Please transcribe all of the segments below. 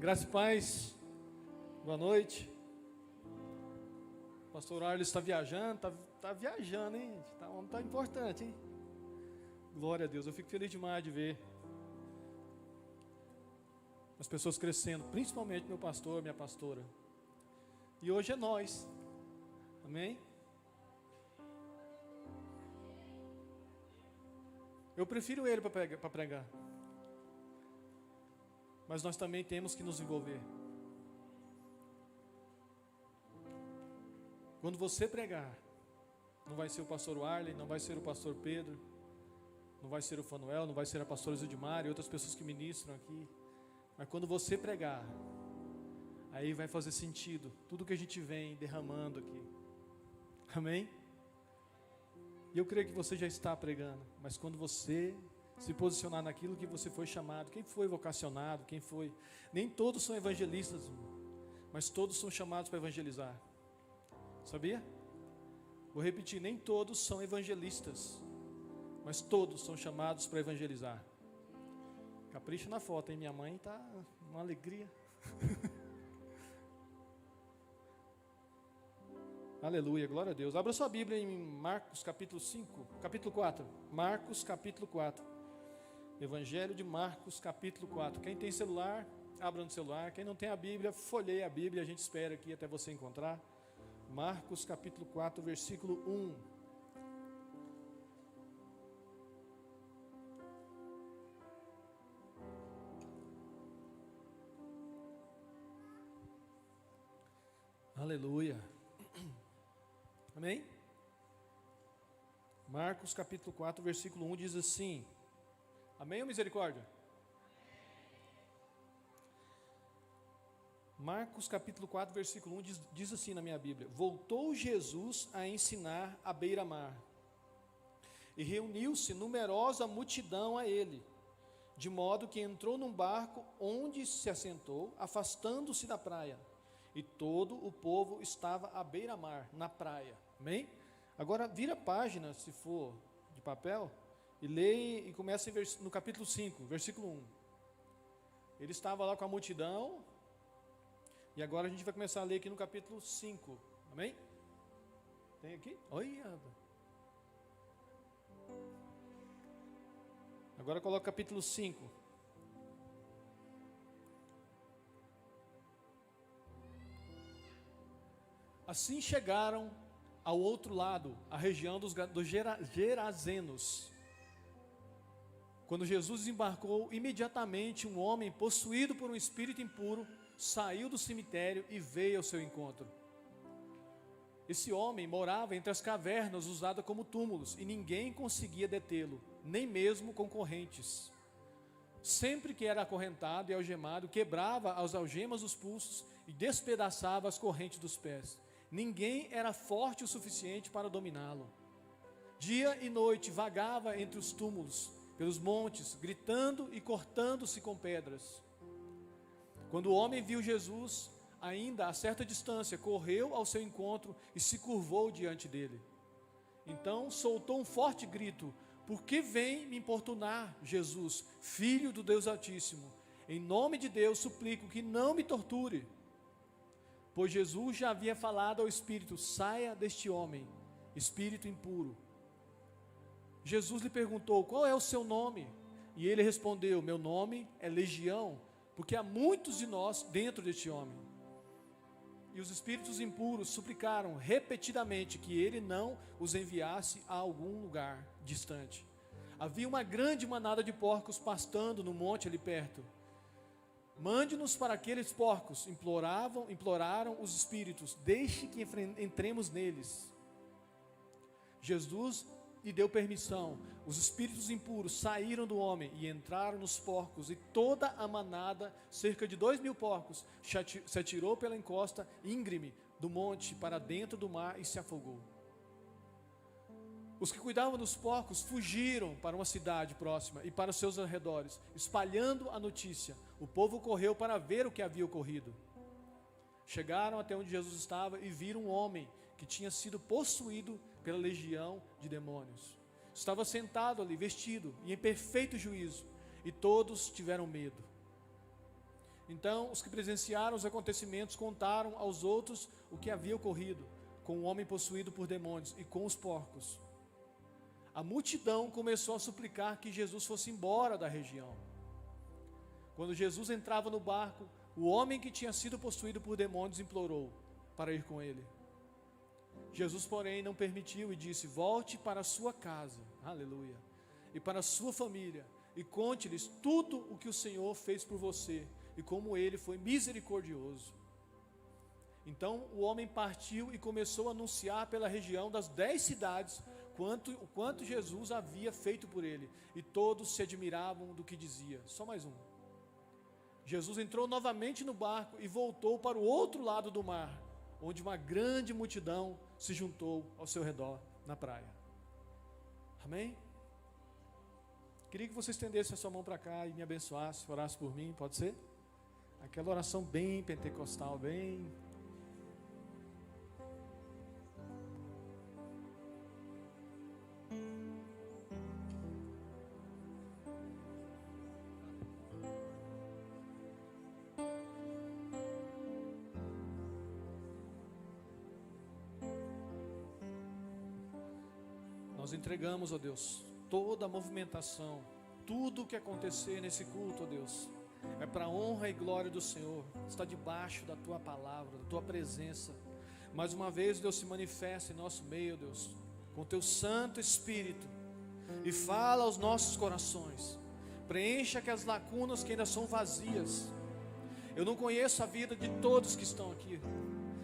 Graça e paz, boa noite. O pastor Arlen está viajando, tá viajando, hein? O homem está importante, hein? Glória a Deus, eu fico feliz demais de ver as pessoas crescendo, principalmente meu pastor, minha pastora. E hoje é nós, amém? Eu prefiro ele para pregar. Mas nós também temos que nos envolver. Quando você pregar, não vai ser o pastor Arlen, não vai ser o pastor Pedro, não vai ser o Fanuel, não vai ser a pastora Zildimar e outras pessoas que ministram aqui. Mas quando você pregar, aí vai fazer sentido tudo que a gente vem derramando aqui. Amém? E eu creio que você já está pregando, mas quando você se posicionar naquilo que você foi chamado, quem foi vocacionado, quem foi, nem todos são evangelistas, mas todos são chamados para evangelizar. Sabia? Vou repetir, nem todos são evangelistas, mas todos são chamados para evangelizar. Capricha na foto, hein? Minha mãe está uma alegria. Aleluia, glória a Deus. Abra sua Bíblia em Marcos capítulo 4. Marcos capítulo 4. Evangelho de Marcos capítulo 4. Quem tem celular, abra no celular. Quem não tem a Bíblia, folheie a Bíblia. A gente espera aqui até você encontrar. Marcos capítulo 4, versículo 1. Aleluia. Amém? Marcos capítulo 4, versículo 1 diz assim. Amém ou misericórdia? Marcos capítulo 4, versículo 1 diz assim na minha Bíblia: Voltou Jesus a ensinar à beira-mar, e reuniu-se numerosa multidão a ele, de modo que entrou num barco onde se assentou, afastando-se da praia, e todo o povo estava à beira-mar, na praia. Amém? Agora vira a página, se for de papel, e leia e começa no capítulo 5, versículo 1. Ele estava lá com a multidão, e agora a gente vai começar a ler aqui no capítulo 5. Amém? Tem aqui? Olha. Agora coloca o capítulo 5. Assim chegaram ao outro lado, a região dos Gerazenos. Quando Jesus desembarcou, imediatamente um homem possuído por um espírito impuro saiu do cemitério e veio ao seu encontro. Esse homem morava entre as cavernas usadas como túmulos e ninguém conseguia detê-lo, nem mesmo com correntes. Sempre que era acorrentado e algemado, quebrava as algemas dos pulsos e despedaçava as correntes dos pés. Ninguém era forte o suficiente para dominá-lo. Dia e noite vagava entre os túmulos, pelos montes, gritando e cortando-se com pedras. Quando o homem viu Jesus, ainda a certa distância, correu ao seu encontro e se curvou diante dele. Então soltou um forte grito: Por que vem me importunar, Jesus, Filho do Deus Altíssimo? Em nome de Deus suplico que não me torture. Pois Jesus já havia falado ao espírito: saia deste homem, espírito impuro. Jesus lhe perguntou: qual é o seu nome? E ele respondeu: meu nome é Legião, porque há muitos de nós dentro deste homem. E os espíritos impuros suplicaram repetidamente que ele não os enviasse a algum lugar distante. Havia uma grande manada de porcos pastando no monte ali perto. Mande-nos para aqueles porcos, imploraram os espíritos, deixe que entremos neles. Jesus lhe deu permissão. Os espíritos impuros saíram do homem e entraram nos porcos, e toda a manada, cerca de 2.000 porcos, se atirou pela encosta íngreme do monte para dentro do mar e se afogou. Os que cuidavam dos porcos fugiram para uma cidade próxima e para os seus arredores, espalhando a notícia. O povo correu para ver o que havia ocorrido. Chegaram até onde Jesus estava e viram um homem que tinha sido possuído pela legião de demônios. Estava sentado ali, vestido e em perfeito juízo, e todos tiveram medo. Então, os que presenciaram os acontecimentos contaram aos outros o que havia ocorrido com o homem possuído por demônios e com os porcos. A multidão começou a suplicar que Jesus fosse embora da região. Quando Jesus entrava no barco, o homem que tinha sido possuído por demônios implorou para ir com ele. Jesus, porém, não permitiu e disse: volte para a sua casa, aleluia, e para a sua família, e conte-lhes tudo o que o Senhor fez por você, e como ele foi misericordioso. Então o homem partiu e começou a anunciar pela região das 10 cidades o quanto Jesus havia feito por ele, e todos se admiravam do que dizia. Só mais um. Jesus entrou novamente no barco e voltou para o outro lado do mar, onde uma grande multidão se juntou ao seu redor na praia. Amém? Queria que você estendesse a sua mão para cá e me abençoasse, orasse por mim, pode ser? Aquela oração bem pentecostal, bem... Nós entregamos, ó Deus, toda a movimentação, tudo o que acontecer nesse culto, ó Deus, é para a honra e glória do Senhor. Está debaixo da Tua palavra, da Tua presença. Mais uma vez, Deus, se manifesta em nosso meio, Deus, com o Teu Santo Espírito, e fala aos nossos corações. Preencha aquelas lacunas que ainda são vazias. Eu não conheço a vida de todos que estão aqui,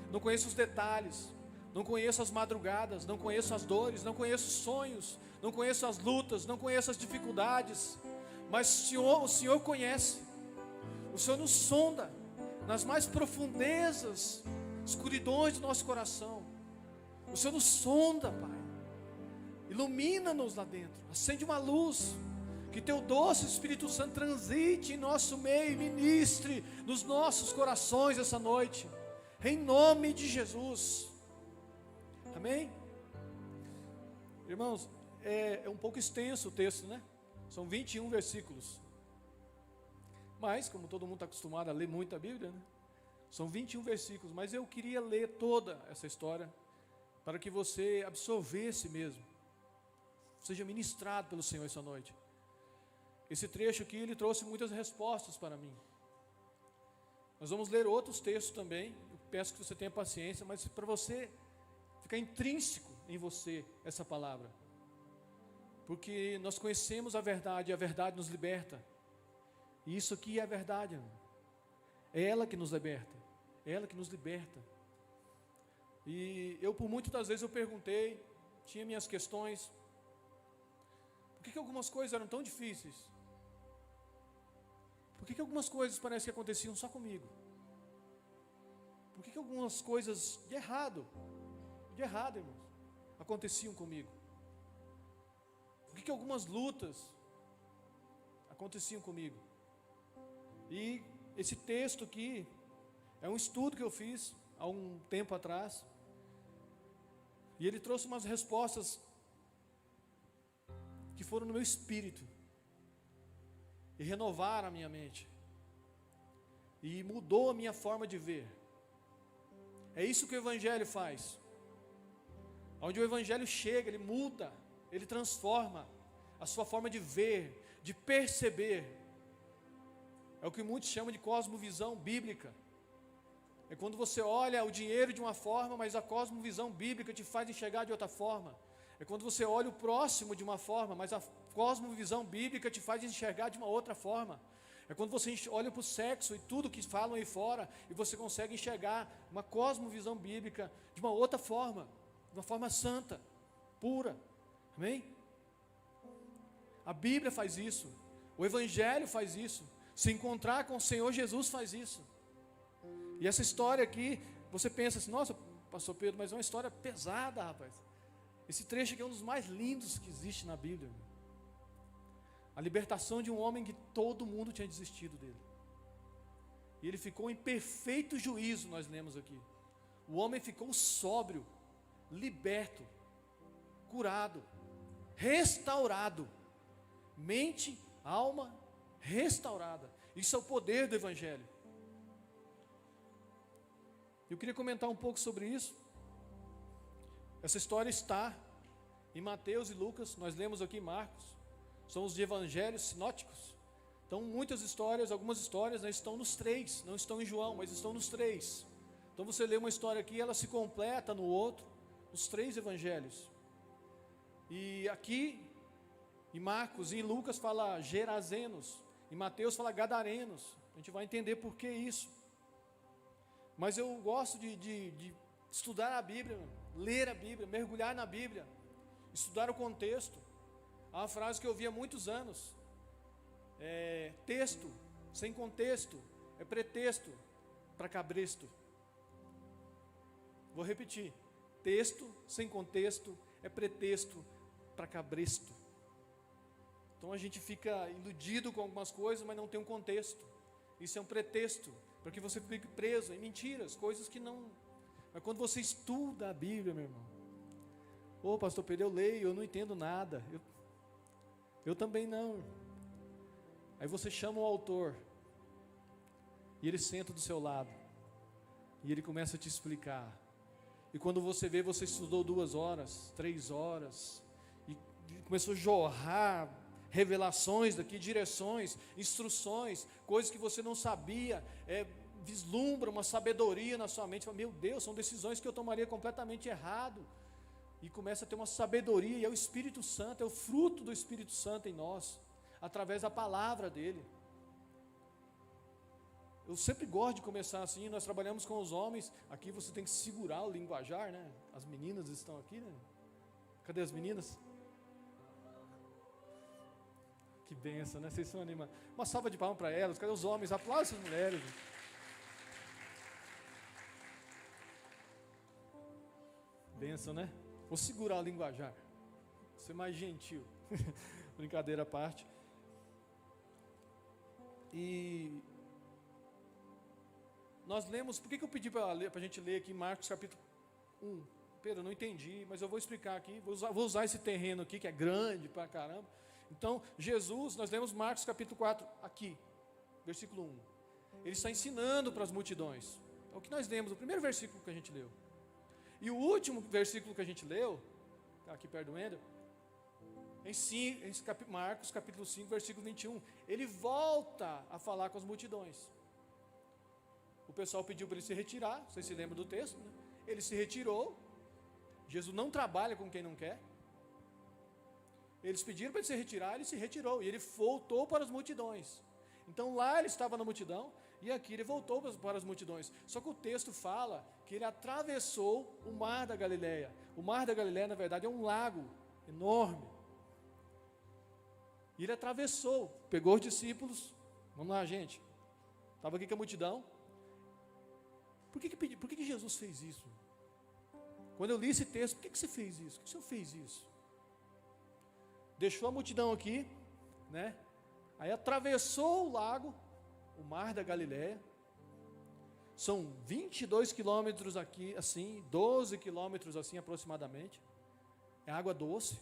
não conheço os detalhes, não conheço as madrugadas, não conheço as dores, não conheço os sonhos, não conheço as lutas, não conheço as dificuldades, mas o Senhor conhece. O Senhor nos sonda nas mais profundezas, escuridões do nosso coração. O Senhor nos sonda, Pai. Ilumina-nos lá dentro, acende uma luz, que Teu doce Espírito Santo transite em nosso meio e ministre nos nossos corações essa noite, em nome de Jesus. Amém? Irmãos, é um pouco extenso o texto, né? São 21 versículos. Mas, como todo mundo está acostumado a ler muito a Bíblia, né? São 21 versículos, mas eu queria ler toda essa história para que você absorvesse mesmo, seja ministrado pelo Senhor essa noite. Esse trecho aqui, ele trouxe muitas respostas para mim. Nós vamos ler outros textos também, eu peço que você tenha paciência, mas para você ficar intrínseco em você essa palavra, porque nós conhecemos a verdade e a verdade nos liberta, e isso aqui é a verdade, irmão. É ela que nos liberta, é ela que nos liberta. E eu, por muitas das vezes, eu perguntei, tinha minhas questões, por que algumas coisas eram tão difíceis? Por que algumas coisas parece que aconteciam só comigo? Por que algumas coisas de errado, irmãos, aconteciam comigo? Por que algumas lutas aconteciam comigo? E esse texto aqui é um estudo que eu fiz há um tempo atrás, e ele trouxe umas respostas que foram no meu espírito e renovaram a minha mente e mudou a minha forma de ver. É isso que o Evangelho faz. Onde o Evangelho chega, ele muda, ele transforma a sua forma de ver, de perceber. É o que muitos chamam de cosmovisão bíblica. É quando você olha o dinheiro de uma forma, mas a cosmovisão bíblica te faz enxergar de outra forma. É quando você olha o próximo de uma forma, mas a cosmovisão bíblica te faz enxergar de uma outra forma. É quando você olha para o sexo e tudo que falam aí fora, e você consegue enxergar uma cosmovisão bíblica de uma outra forma, de uma forma santa, pura. Amém? A Bíblia faz isso, o Evangelho faz isso, se encontrar com o Senhor Jesus faz isso. E essa história aqui, você pensa assim, nossa, pastor Pedro, mas é uma história pesada, rapaz. Esse trecho aqui é um dos mais lindos que existe na Bíblia. A libertação de um homem que todo mundo tinha desistido dele. E ele ficou em perfeito juízo, nós lemos aqui. O homem ficou sóbrio, liberto, curado, restaurado. Mente, alma, restaurada. Isso é o poder do Evangelho. Eu queria comentar um pouco sobre isso. Essa história está em Mateus e Lucas, nós lemos aqui Marcos, são os evangelhos sinóticos. Então muitas histórias, algumas histórias, né, estão nos três, não estão em João, mas estão nos três. Então você lê uma história aqui, ela se completa no outro, nos três evangelhos. E aqui, em Marcos e em Lucas fala Gerazenos, em Mateus fala Gadarenos. A gente vai entender por que isso. Mas eu gosto de estudar a Bíblia, ler a Bíblia, mergulhar na Bíblia, estudar o contexto. Há uma frase que eu ouvi há muitos anos: texto sem contexto é pretexto para cabresto. Vou repetir: texto sem contexto é pretexto para cabresto. Então a gente fica iludido com algumas coisas, mas não tem um contexto. Isso é um pretexto para que você fique preso em mentiras, coisas que não. Mas quando você estuda a Bíblia, meu irmão, ô pastor Pedro, eu leio, eu não entendo nada. Eu também não. Aí você chama o autor, e ele senta do seu lado, e ele começa a te explicar. E quando você vê, você estudou 2 horas, 3 horas, e começou a jorrar revelações daqui, direções, instruções, coisas que você não sabia, vislumbra uma sabedoria na sua mente. Fala, meu Deus, são decisões que eu tomaria completamente errado. E começa a ter uma sabedoria, e é o Espírito Santo, é o fruto do Espírito Santo em nós, através da palavra dele. Eu sempre gosto de começar assim. Nós trabalhamos com os homens, aqui você tem que segurar o linguajar, né? As meninas estão aqui, né? Cadê as meninas? Que benção, né? Vocês são animados. Uma salva de palmas para elas. Cadê os homens? Aplausos as mulheres. Benção, né? Vou segurar o linguajar, ser mais gentil. Brincadeira à parte. E nós lemos, por que eu pedi para a gente ler aqui Marcos capítulo 1? Pedro, eu não entendi, mas eu vou explicar aqui, vou usar esse terreno aqui, que é grande pra caramba. Então, Jesus, nós lemos Marcos capítulo 4, aqui, versículo 1. Ele está ensinando para as multidões. É o que nós lemos, o primeiro versículo que a gente leu. E o último versículo que a gente leu, está aqui perto do Ender, em Marcos capítulo 5, versículo 21, ele volta a falar com as multidões. O pessoal pediu para ele se retirar, vocês se lembram do texto, né? Ele se retirou. Jesus não trabalha com quem não quer. Eles pediram para ele se retirar, ele se retirou, e ele voltou para as multidões. Então lá ele estava na multidão, e aqui ele voltou para as multidões. Só que o texto fala que ele atravessou o mar da Galileia. O mar da Galileia, na verdade, é um lago enorme. E ele atravessou, pegou os discípulos. Vamos lá, gente. Estava aqui com a multidão. Por que Jesus fez isso? Quando eu li esse texto, por que você fez isso? Por que o Senhor fez isso? Deixou a multidão aqui, né? Aí atravessou o lago, o mar da Galileia. São 22 quilômetros aqui, assim, 12 quilômetros assim aproximadamente. É água doce.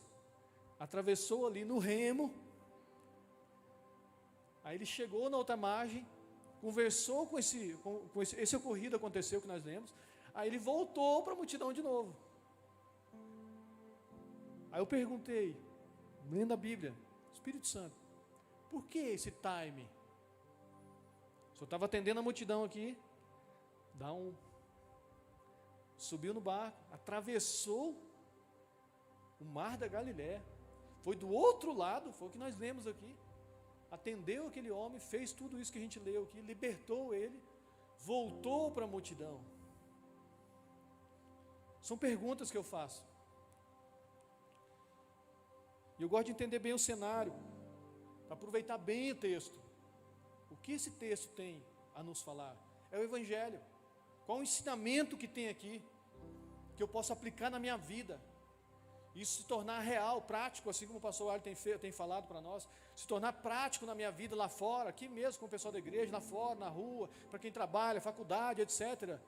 Atravessou ali no remo. Aí ele chegou na outra margem, conversou com esse ocorrido, aconteceu que nós lemos. Aí ele voltou para a multidão de novo. Aí eu perguntei, lendo a Bíblia, Espírito Santo, por que esse time? O senhor estava atendendo a multidão aqui, subiu no barco, atravessou o mar da Galileia, foi do outro lado, foi o que nós lemos aqui, atendeu aquele homem, fez tudo isso que a gente leu aqui, libertou ele, voltou para a multidão. São perguntas que eu faço. E eu gosto de entender bem o cenário, para aproveitar bem o texto. O que esse texto tem a nos falar? É o Evangelho. Qual o ensinamento que tem aqui, que eu posso aplicar na minha vida? Isso se tornar real, prático, assim como o pastor Ali tem falado para nós, se tornar prático na minha vida lá fora, aqui mesmo com o pessoal da igreja, lá fora, na rua, para quem trabalha, faculdade, etc.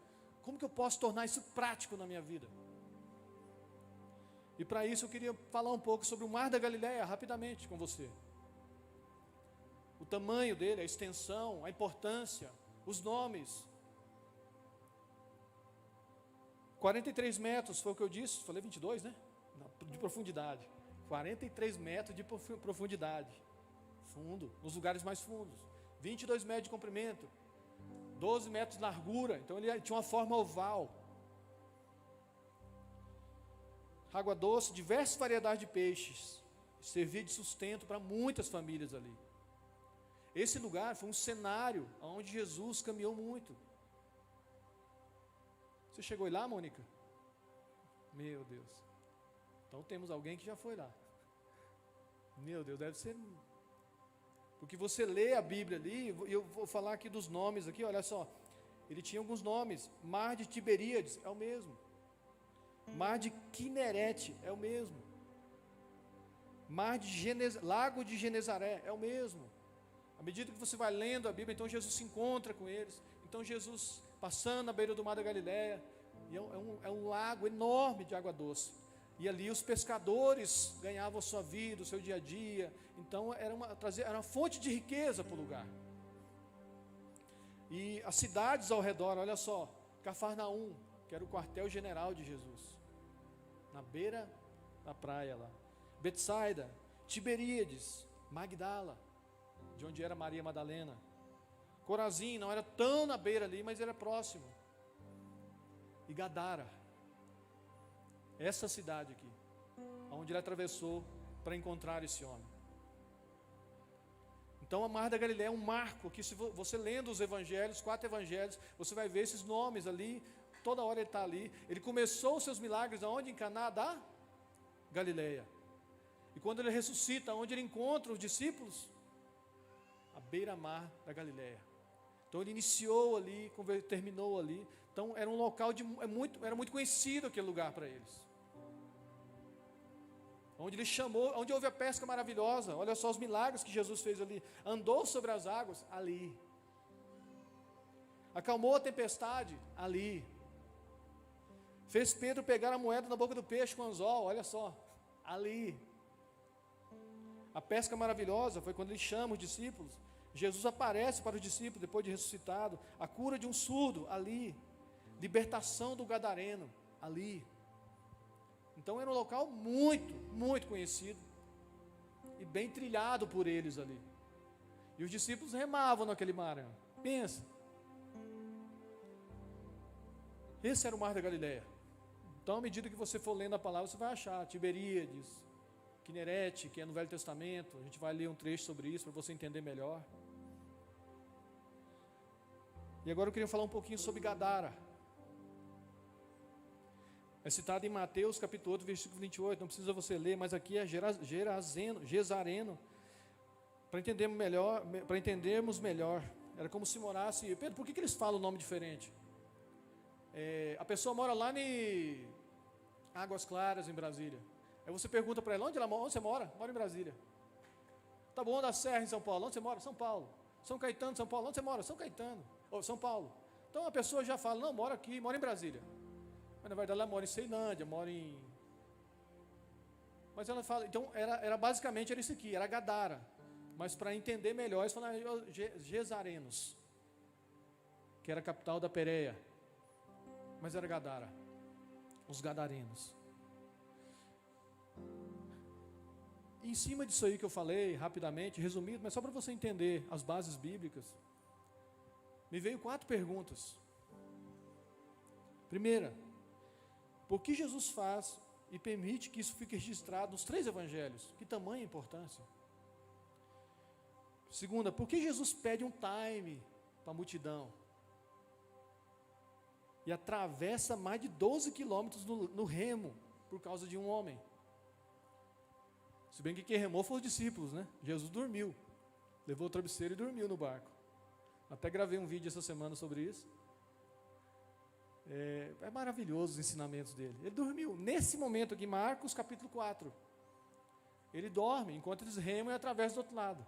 Como que eu posso tornar isso prático na minha vida? E para isso eu queria falar um pouco sobre o Mar da Galileia, rapidamente com você. O tamanho dele, a extensão, a importância, os nomes. 43 metros, foi o que eu disse, falei 22, né? De profundidade. 43 metros de profundidade. Fundo, nos lugares mais fundos. 22 metros de comprimento. 12 metros de largura. Então ele tinha uma forma oval. Água doce, diversas variedades de peixes. Servia de sustento para muitas famílias ali. Esse lugar foi um cenário onde Jesus caminhou muito. Você chegou lá, Mônica? Meu Deus. Então temos alguém que já foi lá. Meu Deus, deve ser. Porque você lê a Bíblia ali, e eu vou falar aqui dos nomes aqui, olha só. Ele tinha alguns nomes. Mar de Tiberíades é o mesmo. Mar de Quinerete é o mesmo. Lago de Genezaré é o mesmo. À medida que você vai lendo a Bíblia, então Jesus se encontra com eles. Então Jesus passando na beira do mar da Galileia, e é um lago enorme de água doce. E ali os pescadores ganhavam a sua vida, o seu dia a dia. Então era uma fonte de riqueza para o lugar. E as cidades ao redor, olha só, Cafarnaum, que era o quartel-general de Jesus, na beira da praia lá. Betsaida, Tiberíades, Magdala, de onde era Maria Madalena. Corazim, não era tão na beira ali, mas era próximo. E Gadara, essa cidade aqui, onde ele atravessou para encontrar esse homem. Então a Mar da Galileia é um marco que, se você lendo os evangelhos, 4 evangelhos, você vai ver esses nomes ali, toda hora ele está ali. Ele começou os seus milagres aonde? Em Caná da Galileia. E quando ele ressuscita, onde ele encontra os discípulos? À beira-mar da Galileia. Então ele iniciou ali, terminou ali. Então era um local era muito conhecido aquele lugar para eles. Onde ele chamou, onde houve a pesca maravilhosa. Olha só os milagres que Jesus fez ali. Andou sobre as águas ali. Acalmou a tempestade ali. Fez Pedro pegar a moeda na boca do peixe com anzol, olha só, ali. A pesca maravilhosa foi quando ele chama os discípulos. Jesus aparece para os discípulos depois de ressuscitado. A cura de um surdo, ali. Libertação do gadareno, ali. Então era um local muito, muito conhecido e bem trilhado por eles ali. E os discípulos remavam naquele mar. Pensa. Esse era o Mar da Galileia. Então, à medida que você for lendo a palavra, você vai achar Tiberíades, Quinerete, que é no Velho Testamento. A gente vai ler um trecho sobre isso para você entender melhor. E agora eu queria falar um pouquinho sobre Gadara. É citado em Mateus capítulo 8, versículo 28, não precisa você ler, mas aqui é Gezareno, para entendermos melhor. Era como se morasse. Pedro, por que eles falam um nome diferente? A pessoa mora lá em Águas Claras, em Brasília. Aí você pergunta para ela, onde você mora? Mora em Brasília. Tá bom, da Serra, em São Paulo. Onde você mora? São Paulo. São Caetano, São Paulo. Onde você mora? São Caetano. Ou São Paulo. Então a pessoa já fala, não, mora aqui, mora em Brasília. Mas na verdade ela mora em Ceilândia, Mas ela fala, então basicamente era isso aqui, era Gadara. Mas para entender melhor, eles falaram Gesarenos, que era a capital da Pérea. Mas era Gadara, os gadarenos. E em cima disso aí que eu falei, rapidamente, resumido, mas só para você entender as bases bíblicas, me veio 4 perguntas. Primeira, por que Jesus faz e permite que isso fique registrado nos 3 evangelhos? Que tamanha importância. Segunda, por que Jesus pede um time para a multidão? E atravessa mais de 12 quilômetros no remo, por causa de um homem. Se bem que quem remou foram os discípulos, né? Jesus dormiu, levou o travesseiro e dormiu no barco. Até gravei um vídeo essa semana sobre isso. É maravilhoso os ensinamentos dele. Ele dormiu, nesse momento aqui, Marcos capítulo 4. Ele dorme, enquanto eles remam e atravessam do outro lado.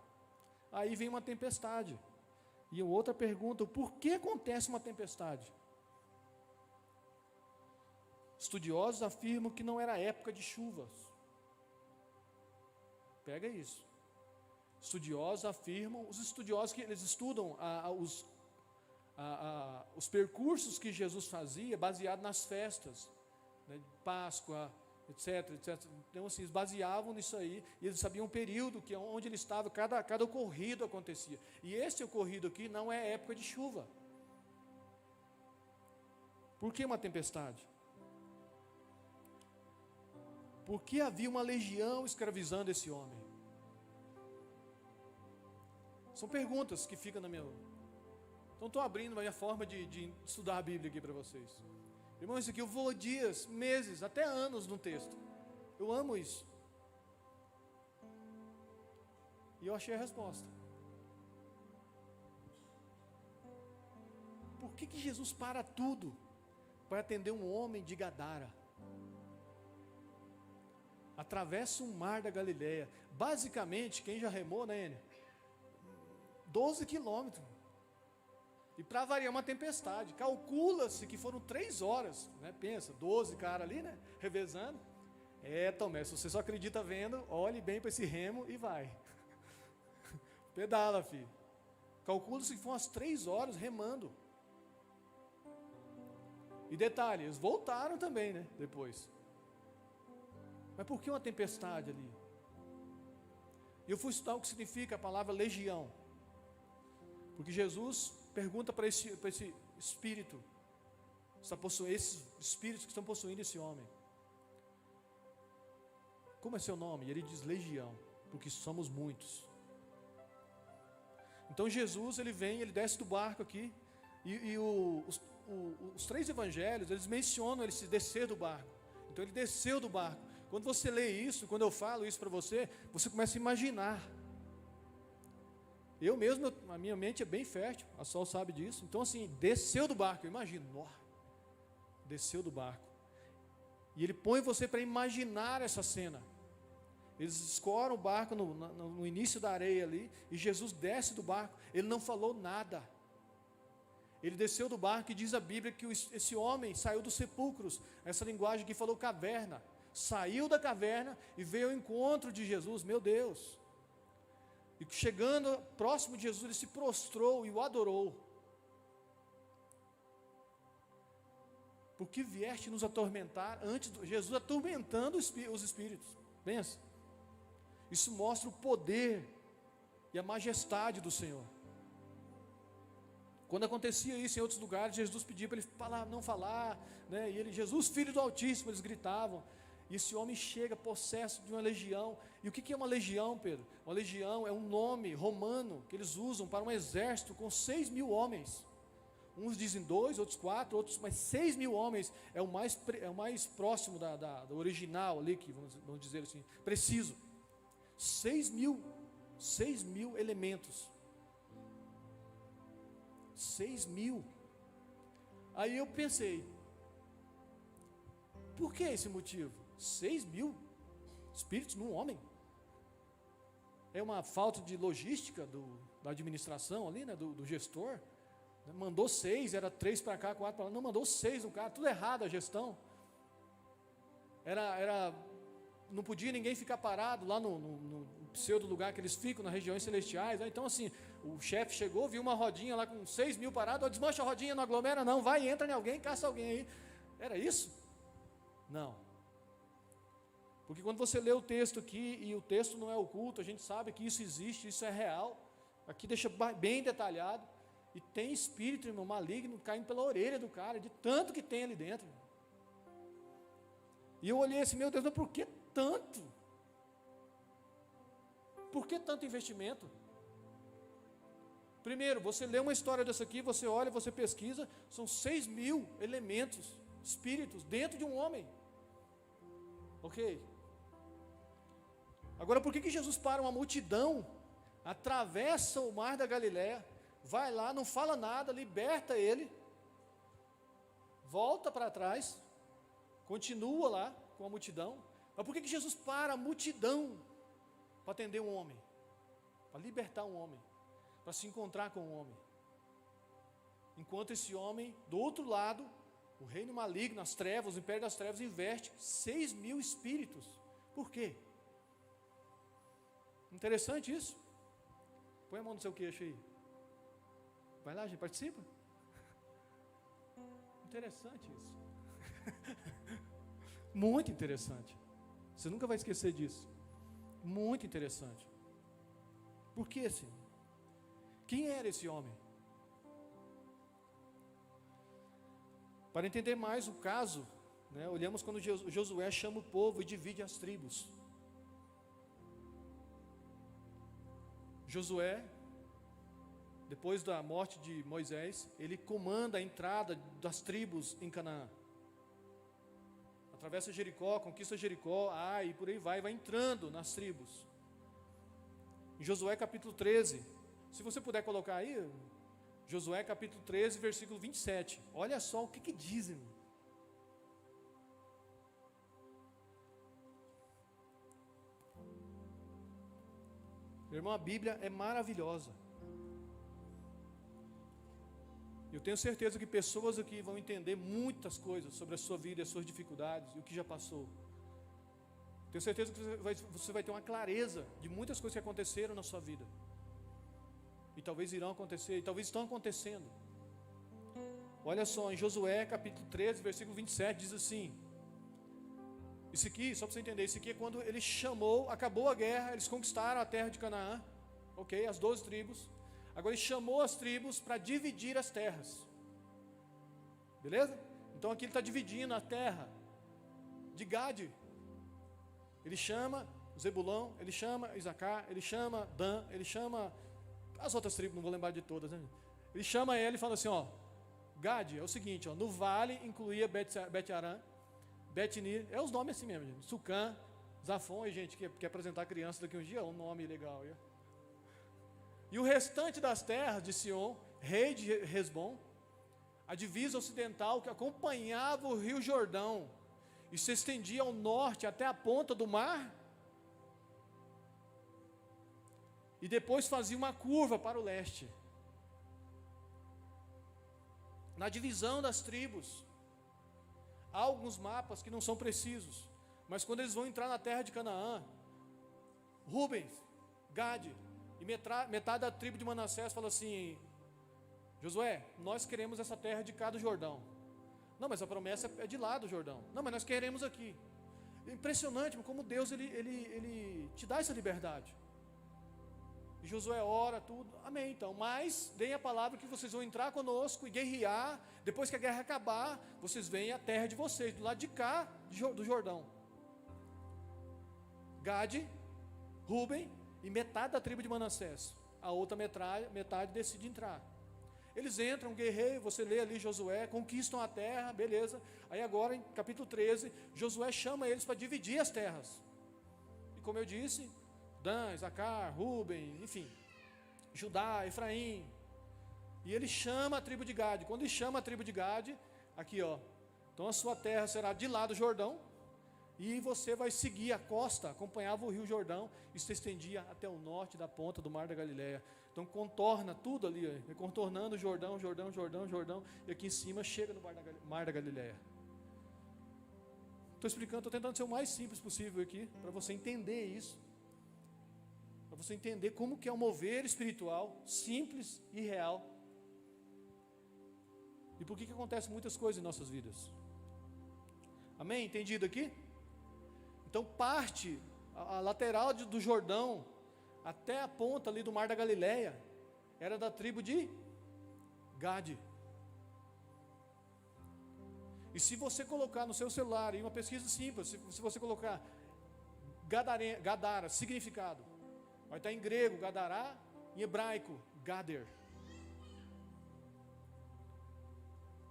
Aí vem uma tempestade. E outra pergunta, por que acontece uma tempestade? Estudiosos afirmam que não era época de chuvas. Pega isso. Estudiosos afirmam, os estudiosos que eles estudam os percursos que Jesus fazia baseado nas festas, né, de Páscoa, etc, etc. Então, assim, eles baseavam nisso aí, e eles sabiam o período que onde ele estava, cada ocorrido acontecia. E esse ocorrido aqui não é época de chuva. Por que uma tempestade? Porque havia uma legião escravizando esse homem. São perguntas que ficam na minha... Então estou abrindo a minha forma de estudar a Bíblia aqui para vocês. Irmão, isso aqui eu vou dias, meses, até anos no texto. Eu amo isso. E eu achei a resposta. Por que Jesus para tudo para atender um homem de Gadara? Atravessa o mar da Galileia. Basicamente, quem já remou, né, Enio? 12 quilômetros. E para variar uma tempestade. Calcula-se que foram 3 horas. Né? Pensa, 12 caras ali, né? Revezando. Tomé, se você só acredita vendo, olhe bem para esse remo e vai. Pedala, filho. Calcula-se que foram umas 3 horas remando. E detalhe, eles voltaram também, né? Depois. Mas por que uma tempestade ali? E eu fui estudar o que significa a palavra legião. Porque Jesus pergunta para esse espírito, esses espíritos que estão possuindo esse homem: como é seu nome? E ele diz legião, porque somos muitos. Então Jesus, ele vem, ele desce do barco aqui, e os 3 evangelhos, eles mencionam ele se descer do barco. Então ele desceu do barco. Quando você lê isso, quando eu falo isso para você, você começa a imaginar. Eu mesmo, a minha mente é bem fértil, a Sol sabe disso. Então assim, desceu do barco, eu imagino, desceu do barco. E ele põe você para imaginar essa cena. Eles escoram o barco no início da areia ali, e Jesus desce do barco, ele não falou nada. Ele desceu do barco e diz a Bíblia que esse homem saiu dos sepulcros, essa linguagem que falou caverna, saiu da caverna e veio ao encontro de Jesus, meu Deus. E chegando próximo de Jesus, ele se prostrou e o adorou. Por que vieste nos atormentar antes de Jesus atormentando os espíritos? Pensa. Isso mostra o poder e a majestade do Senhor. Quando acontecia isso em outros lugares, Jesus pedia para ele falar, não falar, né? E ele, Jesus, filho do Altíssimo, eles gritavam. E esse homem chega possesso de uma legião. E o que é uma legião, Pedro? Uma legião é um nome romano que eles usam para um exército com 6.000 homens. Uns dizem 2, outros 4, outros, mas 6.000 homens é o mais próximo do original ali, que vamos dizer assim, preciso. 6.000 elementos. 6.000. Aí eu pensei, por que esse motivo? 6.000 espíritos num homem? É uma falta de logística da administração ali, né, do gestor. Mandou 6, era 3 para cá, 4 para lá, não, mandou 6 no cara, tudo errado a gestão. Não podia ninguém ficar parado lá no pseudo lugar que eles ficam, nas regiões celestiais. Então assim, o chefe chegou, viu uma rodinha lá com 6.000 parados, desmancha a rodinha, não aglomera não, vai, entra em alguém, caça alguém aí. Era isso? Não. Porque quando você lê o texto aqui, e o texto não é oculto, a gente sabe que isso existe, isso é real. Aqui deixa bem detalhado. E tem espírito, irmão, maligno, caindo pela orelha do cara, de tanto que tem ali dentro. E eu olhei assim, meu Deus, mas por que tanto? Por que tanto investimento? Primeiro, você lê uma história dessa aqui, você olha, você pesquisa, são 6.000 elementos, espíritos, dentro de um homem. Ok? Agora, por que Jesus para uma multidão, atravessa o mar da Galileia, vai lá, não fala nada, liberta ele, volta para trás, continua lá com a multidão? Mas por que Jesus para a multidão para atender um homem, para libertar um homem, para se encontrar com um homem? Enquanto esse homem, do outro lado, o reino maligno, as trevas, o império das trevas, investe 6.000 espíritos. Por quê? Interessante isso. Põe a mão no seu queixo aí. Vai lá, gente, participa. interessante isso. Muito interessante. Você nunca vai esquecer disso. Muito interessante. Por que, Senhor? Quem era esse homem? Para entender mais o caso, né, olhamos quando Josué chama o povo e divide as tribos. Josué, depois da morte de Moisés, ele comanda a entrada das tribos em Canaã. Atravessa Jericó, conquista Jericó, e por aí vai entrando nas tribos. Em Josué capítulo 13, se você puder colocar aí, Josué capítulo 13, versículo 27. Olha só o que dizem. Meu irmão, a Bíblia é maravilhosa. Eu tenho certeza que pessoas aqui vão entender muitas coisas sobre a sua vida, as suas dificuldades e o que já passou. Tenho certeza que você vai ter uma clareza de muitas coisas que aconteceram na sua vida. E talvez irão acontecer, e talvez estão acontecendo. Olha só, em Josué capítulo 13, versículo 27, diz assim. Isso aqui, só para você entender, isso aqui é quando ele chamou, acabou a guerra, eles conquistaram a terra de Canaã, ok, as 12 tribos. Agora ele chamou as tribos para dividir as terras. Beleza? Então aqui ele está dividindo a terra de Gade. Ele chama Zebulão, ele chama Isacar, ele chama Dan, ele chama as outras tribos, não vou lembrar de todas, né? Ele chama ele e fala assim, Gade, é o seguinte, no vale incluía Bet-Aram, Bet-Nir, é os nomes assim mesmo, gente. Sucã, Zafon, e gente que quer apresentar criança daqui um dia, é um nome legal. E o restante das terras de Sion, rei de Hesbom, a divisa ocidental que acompanhava o rio Jordão e se estendia ao norte até a ponta do mar, e depois fazia uma curva para o leste. Na divisão das tribos, há alguns mapas que não são precisos, mas quando eles vão entrar na terra de Canaã, Rubens, Gade e metade da tribo de Manassés fala assim, Josué, nós queremos essa terra de cá do Jordão. Não, mas a promessa é de lá do Jordão. Não, mas nós queremos aqui. É impressionante como Deus ele te dá essa liberdade. E Josué ora, tudo, amém então, mas deem a palavra que vocês vão entrar conosco e guerrear, depois que a guerra acabar, vocês veem a terra de vocês, do lado de cá do Jordão. Gade, Ruben e metade da tribo de Manassés, a outra metade decide entrar. Eles entram, guerreiam, você lê ali Josué, conquistam a terra, beleza. Aí agora em capítulo 13, Josué chama eles para dividir as terras. E como eu disse, Dan, Isacar, Ruben, enfim, Judá, Efraim. E ele chama a tribo de Gade. Quando ele chama a tribo de Gade, aqui então a sua terra será de lá do Jordão, e você vai seguir a costa, acompanhava o rio Jordão, e se estendia até o norte da ponta do Mar da Galileia. Então contorna tudo ali, contornando o Jordão, e aqui em cima chega no Mar da Galileia. Estou explicando, estou tentando ser o mais simples possível aqui, para você entender isso. Para você entender como que é um mover espiritual, simples e real. E por que acontecem muitas coisas em nossas vidas. Amém? Entendido aqui? Então parte, a lateral do Jordão, até a ponta ali do Mar da Galileia, era da tribo de Gade. E se você colocar no seu celular, em uma pesquisa simples, se você colocar Gadara, significado, vai estar em grego, Gadará, em hebraico, Gader.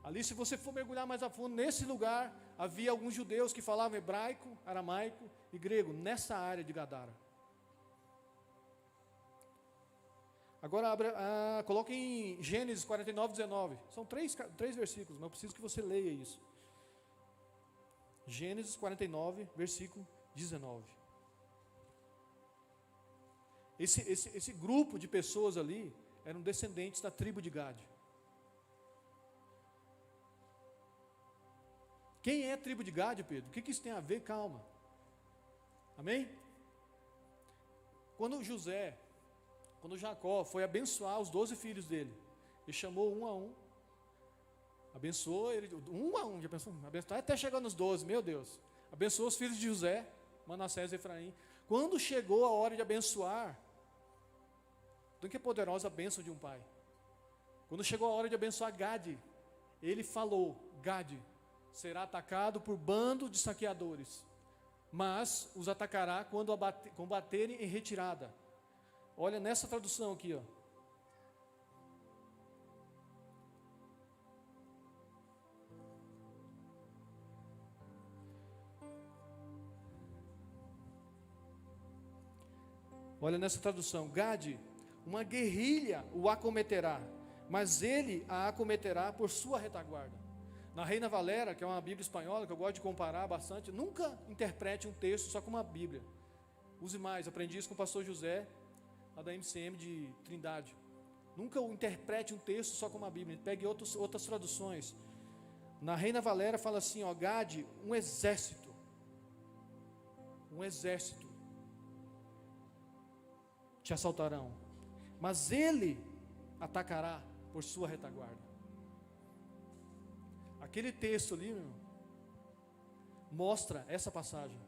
Ali, se você for mergulhar mais a fundo, nesse lugar, havia alguns judeus que falavam hebraico, aramaico e grego, nessa área de Gadara. Agora, coloque em Gênesis 49, 19. São três versículos, mas eu preciso que você leia isso. Gênesis 49, versículo 19. Esse grupo de pessoas ali eram descendentes da tribo de Gade. Quem é a tribo de Gade, Pedro? O que isso tem a ver? Calma. Amém? Quando Jacó foi abençoar os 12 filhos dele, ele chamou um a um, Abençoou ele, um a um, já pensou? Abençoou até chegar nos 12, meu Deus. Abençoou os filhos de José, Manassés e Efraim. Quando chegou a hora de abençoar, então que é poderosa a bênção de um pai. Quando chegou a hora de abençoar Gade, ele falou: Gade será atacado por bando de saqueadores, mas os atacará quando combaterem em retirada. Olha nessa tradução aqui, ó. Olha nessa tradução: Gade, uma guerrilha o acometerá, mas ele a acometerá por sua retaguarda. Na Reina Valera, que é uma Bíblia espanhola, que eu gosto de comparar bastante, nunca interprete um texto só com uma Bíblia. Use mais, aprendi isso com o pastor José, lá da MCM de Trindade. Nunca interprete um texto só com uma Bíblia, pegue outras traduções. Na Reina Valera fala assim, ó, Gade, um exército te assaltarão, mas ele atacará por sua retaguarda. Aquele texto ali, meu irmão, mostra essa passagem.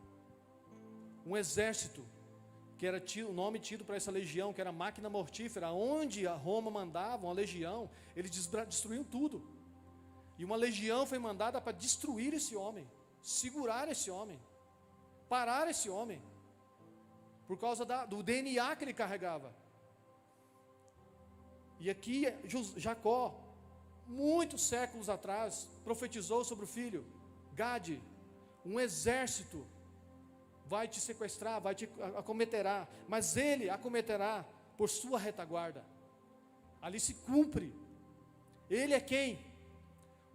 Um exército, que era o nome tido para essa legião, que era a máquina mortífera, onde a Roma mandava uma legião, eles destruíam tudo. E uma legião foi mandada para destruir esse homem, segurar esse homem, parar esse homem, por causa do DNA que ele carregava. E aqui Jacó, muitos séculos atrás, profetizou sobre o filho: Gade, um exército vai te sequestrar, vai te acometerá, mas ele acometerá por sua retaguarda. Ali se cumpre. Ele é quem?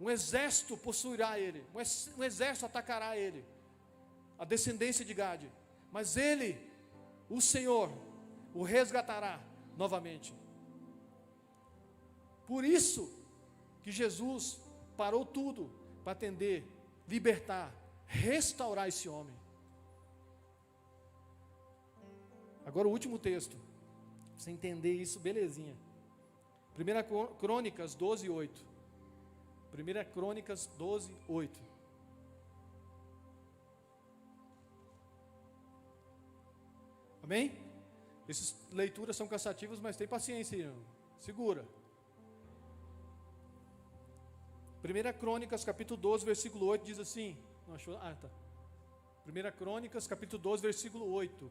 Um exército possuirá ele, um exército atacará ele, a descendência de Gade, mas ele, o Senhor, o resgatará novamente. Por isso que Jesus parou tudo para atender, libertar, restaurar esse homem. Agora o último texto, para você entender isso, belezinha. 1 Crônicas 12, 8. 1 Crônicas 12, 8. Amém? Essas leituras são cansativas, mas tem paciência, irmão. Segura. 1 Crônicas capítulo 12, versículo 8 diz assim. Não achou? Ah, tá. 1 Crônicas capítulo 12, versículo 8.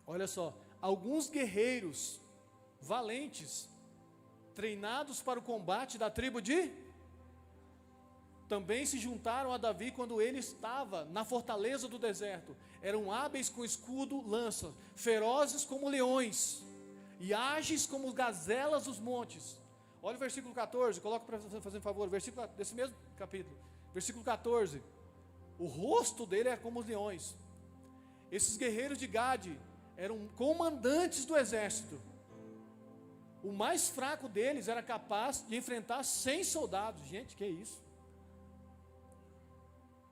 Olha só. Alguns guerreiros valentes, treinados para o combate da tribo de, também se juntaram a Davi quando ele estava na fortaleza do deserto. Eram hábeis com escudo, lança, ferozes como leões e ágeis como gazelas dos montes. Olha o versículo 14, coloca para fazer um favor, versículo desse mesmo capítulo, versículo 14. O rosto dele é como os leões. Esses guerreiros de Gade eram comandantes do exército. O mais fraco deles era capaz de enfrentar 100 soldados. Gente, que isso?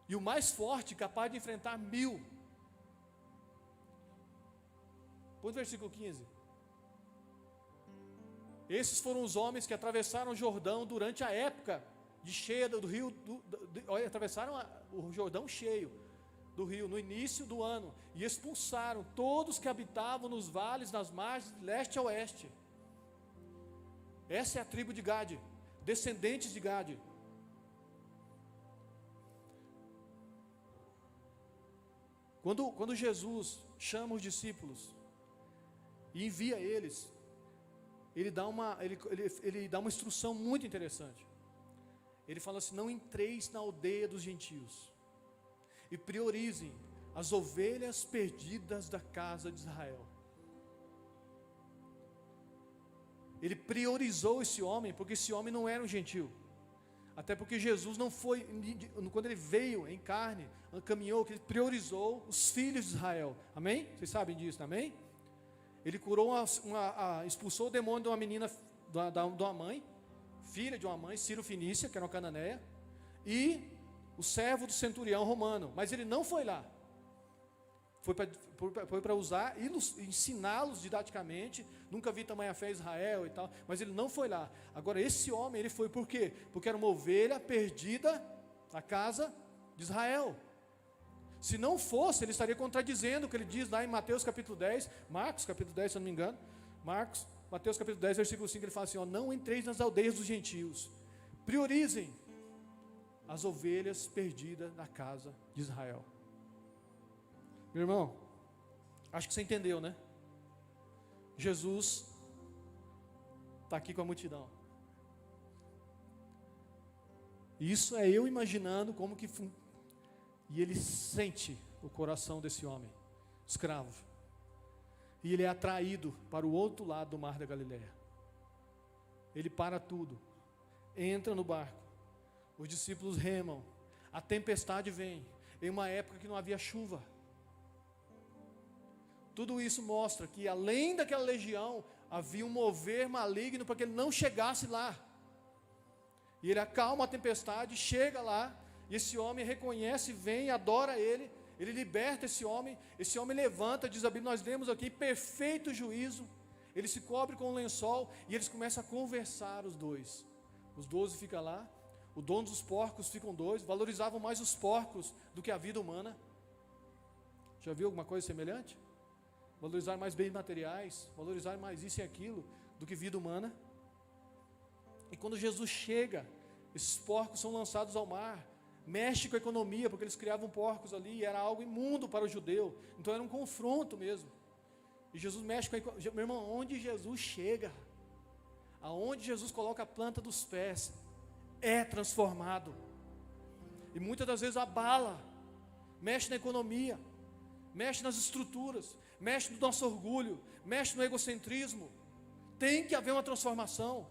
E o mais forte, capaz de enfrentar 1000. Põe o versículo 15. Esses foram os homens que atravessaram o Jordão durante a época de cheia do rio. Atravessaram o Jordão cheio do rio no início do ano e expulsaram todos que habitavam nos vales, nas margens, de leste a oeste. Essa é a tribo de Gade, descendentes de Gade. Quando Jesus chama os discípulos e envia eles, ele dá uma instrução muito interessante. Ele fala assim: não entreis na aldeia dos gentios e priorizem as ovelhas perdidas da casa de Israel. Ele priorizou esse homem, porque esse homem não era um gentil. Até porque Jesus não foi, quando ele veio em carne, caminhou, que ele priorizou os filhos de Israel. Amém? Vocês sabem disso, amém? Ele curou, expulsou o demônio de uma menina, de uma mãe, filha de uma mãe, Ciro Fenícia, que era uma cananeia, e o servo do centurião romano. Mas ele não foi lá. foi para usar e ensiná-los didaticamente. Nunca vi tamanha fé em Israel e tal, mas ele não foi lá. Agora esse homem, ele foi por quê? Porque era uma ovelha perdida na casa de Israel. Se não fosse, ele estaria contradizendo o que ele diz lá em Mateus capítulo 10, Marcos capítulo 10, se eu não me engano, Mateus capítulo 10, versículo 5, ele fala assim, ó, não entreis nas aldeias dos gentios, priorizem as ovelhas perdidas na casa de Israel. Meu irmão, acho que você entendeu, né? Jesus está aqui com a multidão. Isso é eu imaginando como que... E ele sente o coração desse homem, escravo. E ele é atraído para o outro lado do mar da Galileia. Ele para tudo, entra no barco, os discípulos remam, a tempestade vem, em uma época que não havia chuva. Tudo isso mostra que além daquela legião, havia um mover maligno para que ele não chegasse lá. E ele acalma a tempestade, chega lá, e esse homem reconhece, vem, adora ele liberta esse homem levanta, diz a Bíblia, nós lemos aqui, perfeito juízo, ele se cobre com um lençol, e eles começam a conversar os 12 ficam lá, o dono dos porcos ficam 2, valorizavam mais os porcos do que a vida humana. Já viu alguma coisa semelhante? Valorizar mais bens materiais, valorizar mais isso e aquilo do que vida humana. E quando Jesus chega, esses porcos são lançados ao mar, mexe com a economia, porque eles criavam porcos ali, e era algo imundo para o judeu, então era um confronto mesmo. E Jesus mexe com a economia. Meu irmão, onde Jesus chega, aonde Jesus coloca a planta dos pés, é transformado. E muitas das vezes abala, mexe na economia, mexe nas estruturas, mexe no nosso orgulho, mexe no egocentrismo. Tem que haver uma transformação.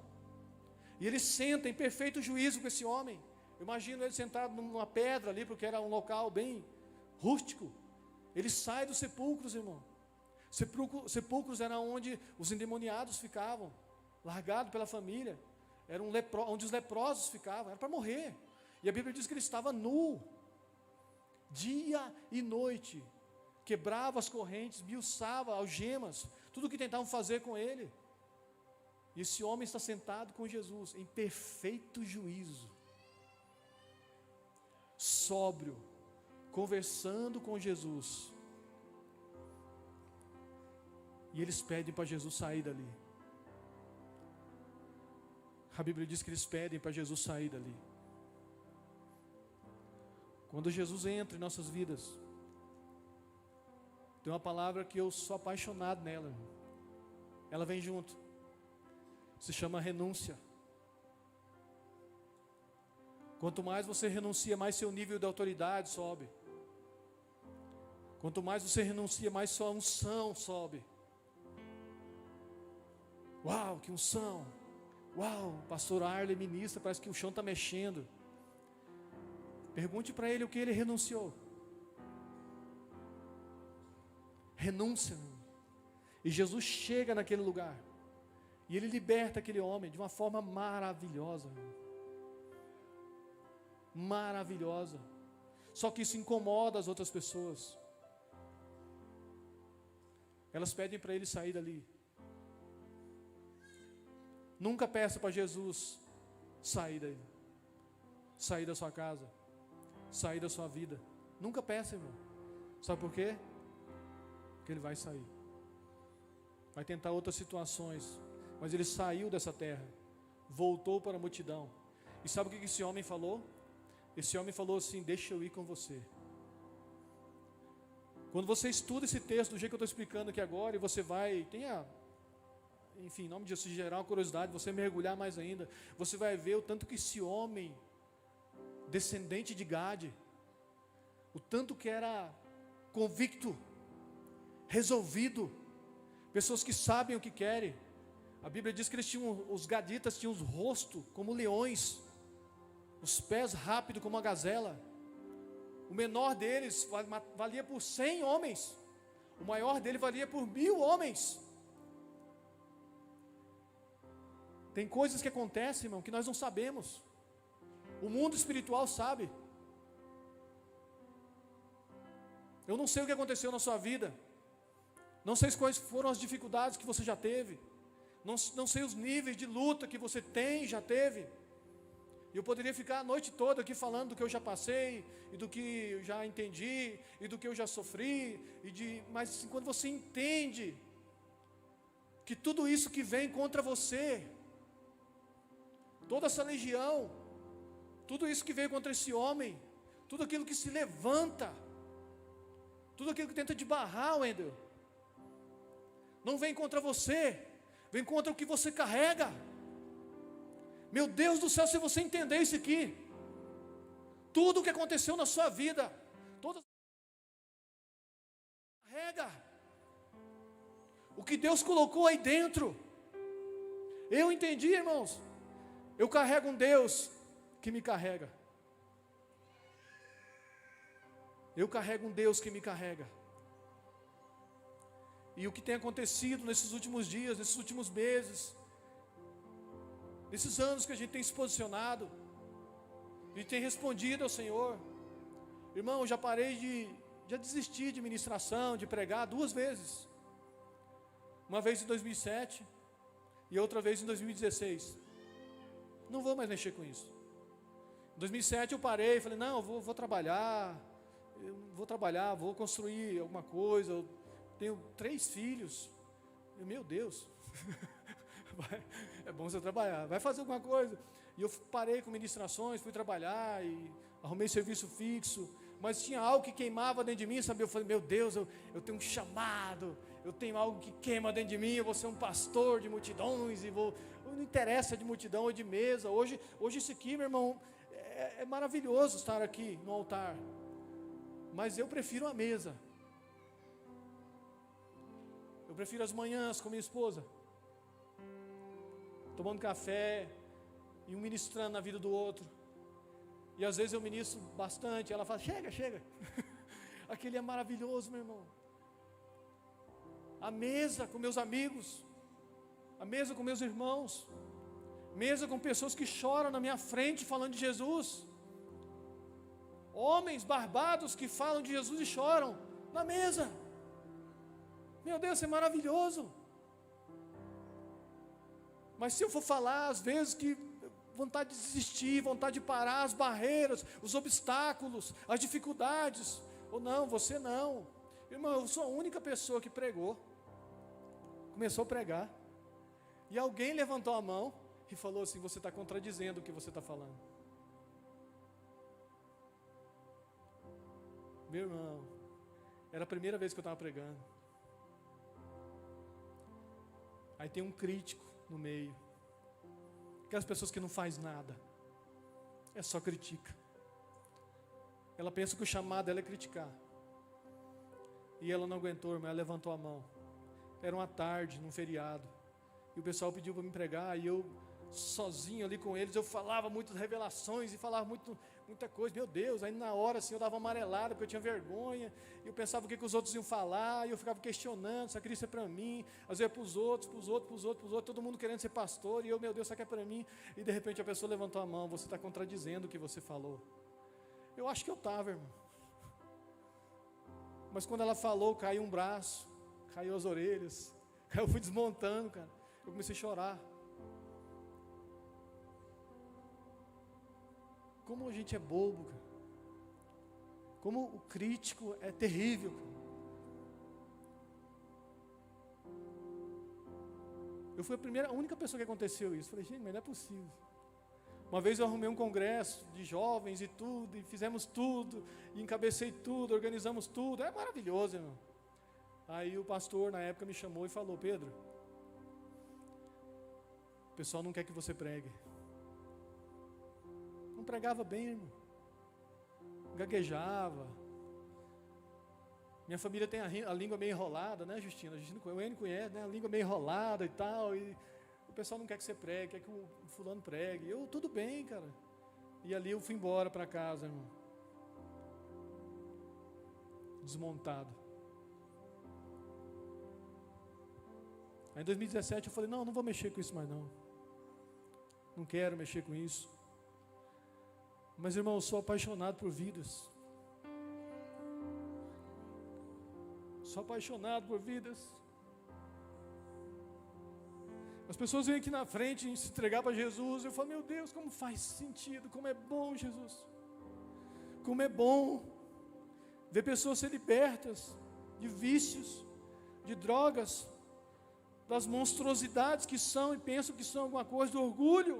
E ele senta em perfeito juízo com esse homem. Eu imagino ele sentado numa pedra ali, porque era um local bem rústico. Ele sai dos sepulcros, irmão. Sepulcros era onde os endemoniados ficavam, largados pela família. Era onde os leprosos ficavam, era para morrer. E a Bíblia diz que ele estava nu, dia e noite. Quebrava as correntes, miuçava algemas, tudo o que tentavam fazer com ele. E esse homem está sentado com Jesus, em perfeito juízo, sóbrio, conversando com Jesus. E eles pedem para Jesus sair dali. A Bíblia diz que eles pedem para Jesus sair dali. Quando Jesus entra em nossas vidas, tem uma palavra que eu sou apaixonado nela, irmão. Ela vem junto. Se chama renúncia. Quanto mais você renuncia, mais seu nível de autoridade sobe. Quanto mais você renuncia, mais sua unção sobe. Uau, que unção! Uau, pastor Arley ministra, parece que o chão está mexendo. Pergunte para ele o que ele renunciou. Renúncia. E Jesus chega naquele lugar. E ele liberta aquele homem de uma forma maravilhosa. Maravilhosa. Só que isso incomoda as outras pessoas. Elas pedem para ele sair dali. Nunca peça para Jesus sair daí. Sair da sua casa. Sair da sua vida. Nunca peça, irmão. Sabe por quê? Porque ele vai sair. Vai tentar outras situações. Mas ele saiu dessa terra. Voltou para a multidão. E sabe o que esse homem falou? Esse homem falou assim: deixa eu ir com você. Quando você estuda esse texto do jeito que eu estou explicando aqui agora, e você vai, enfim, em nome de Jesus, gerar uma curiosidade, você mergulhar mais ainda, você vai ver o tanto que esse homem, descendente de Gade, o tanto que era convicto, resolvido, pessoas que sabem o que querem. A Bíblia diz que os gaditas tinham os rostos como leões, os pés rápidos como a gazela. O menor deles valia por 100 homens, o maior dele valia por 1000 homens. Tem coisas que acontecem, irmão, que nós não sabemos. O mundo espiritual sabe. Eu não sei o que aconteceu na sua vida. Não sei quais foram as dificuldades que você já teve. Não sei os níveis de luta que você tem, já teve. Eu poderia ficar a noite toda aqui falando do que eu já passei, e do que eu já entendi, e do que eu já sofri, mas assim, quando você entende que tudo isso que vem contra você, toda essa legião, tudo isso que veio contra esse homem, tudo aquilo que se levanta, tudo aquilo que tenta te barrar, Wendel, não vem contra você, vem contra o que você carrega. Meu Deus do céu, se você entender isso aqui, tudo o que aconteceu na sua vida, toda carrega, o que Deus colocou aí dentro. Eu entendi, irmãos, eu carrego um Deus que me carrega. Eu carrego um Deus que me carrega. E o que tem acontecido nesses últimos dias, nesses últimos meses, nesses anos que a gente tem se posicionado, a gente tem respondido ao Senhor. Irmão, já desisti de ministração, de pregar 2 vezes. Uma vez em 2007 e outra vez em 2016. Não vou mais mexer com isso. Em 2007 eu parei e falei, não, eu vou trabalhar, vou construir alguma coisa. Eu tenho 3 filhos. Meu Deus, é bom você trabalhar, vai fazer alguma coisa. E eu parei com ministrações, fui trabalhar e arrumei serviço fixo, mas tinha algo que queimava dentro de mim, sabe? Eu falei, meu Deus, eu tenho um chamado, eu tenho algo que queima dentro de mim, eu vou ser um pastor de multidões, não interessa de multidão ou de mesa. Hoje isso aqui, meu irmão, é maravilhoso estar aqui no altar, mas eu prefiro a mesa. Eu prefiro as manhãs com minha esposa, tomando café, e um ministrando na vida do outro. E às vezes eu ministro bastante, ela fala, chega. Aquele é maravilhoso, meu irmão. A mesa com meus amigos, a mesa com meus irmãos, mesa com pessoas que choram na minha frente falando de Jesus, homens barbados que falam de Jesus e choram na mesa. Meu Deus, isso é maravilhoso. Mas se eu for falar, às vezes, que vontade de desistir, vontade de parar, as barreiras, os obstáculos, as dificuldades, ou não, você não. Irmão, eu sou a única pessoa que pregou, começou a pregar, e alguém levantou a mão e falou assim, você está contradizendo o que você está falando. Meu irmão, era a primeira vez que eu estava pregando. Aí tem um crítico no meio, aquelas pessoas que não faz nada, só critica. Ela pensa que o chamado dela é criticar, e ela não aguentou, irmão, ela levantou a mão. Era uma tarde, num feriado, e o pessoal pediu para me pregar, e eu sozinho ali com eles, eu falava muitas revelações, e falava muita coisa, meu Deus. Aí na hora assim eu dava uma amarelada, porque eu tinha vergonha, e eu pensava o que os outros iam falar, e eu ficava questionando, se aquilo é para mim, às vezes para os outros, todo mundo querendo ser pastor, e eu, meu Deus, isso aqui é para mim. E de repente a pessoa levantou a mão, você está contradizendo o que você falou. Eu acho que eu estava, irmão, mas quando ela falou, caiu um braço, caiu as orelhas, eu fui desmontando, cara, eu comecei a chorar. Como a gente é bobo, cara. Como o crítico é terrível, cara. Eu fui a única pessoa que aconteceu isso. Falei, gente, mas não é possível. Uma vez eu arrumei um congresso de jovens e tudo, e fizemos tudo, e encabecei tudo, organizamos tudo. É maravilhoso, irmão. Aí o pastor na época me chamou e falou, Pedro, o pessoal não quer que você pregue. Não pregava bem, irmão. Gaguejava. Minha família tem a língua meio enrolada, né, Justina? O N conhece, né? A língua meio enrolada e tal. E o pessoal não quer que você pregue, quer que o fulano pregue. Eu, tudo bem, cara. E ali eu fui embora para casa, irmão. Desmontado. Aí em 2017 eu falei, não vou mexer com isso mais não. Não quero mexer com isso. Mas, irmão, eu sou apaixonado por vidas. Sou apaixonado por vidas. As pessoas vêm aqui na frente se entregar para Jesus. Eu falo, meu Deus, como faz sentido, como é bom, Jesus. Como é bom ver pessoas ser libertas de vícios, de drogas, das monstruosidades que são e pensam que são alguma coisa, do orgulho.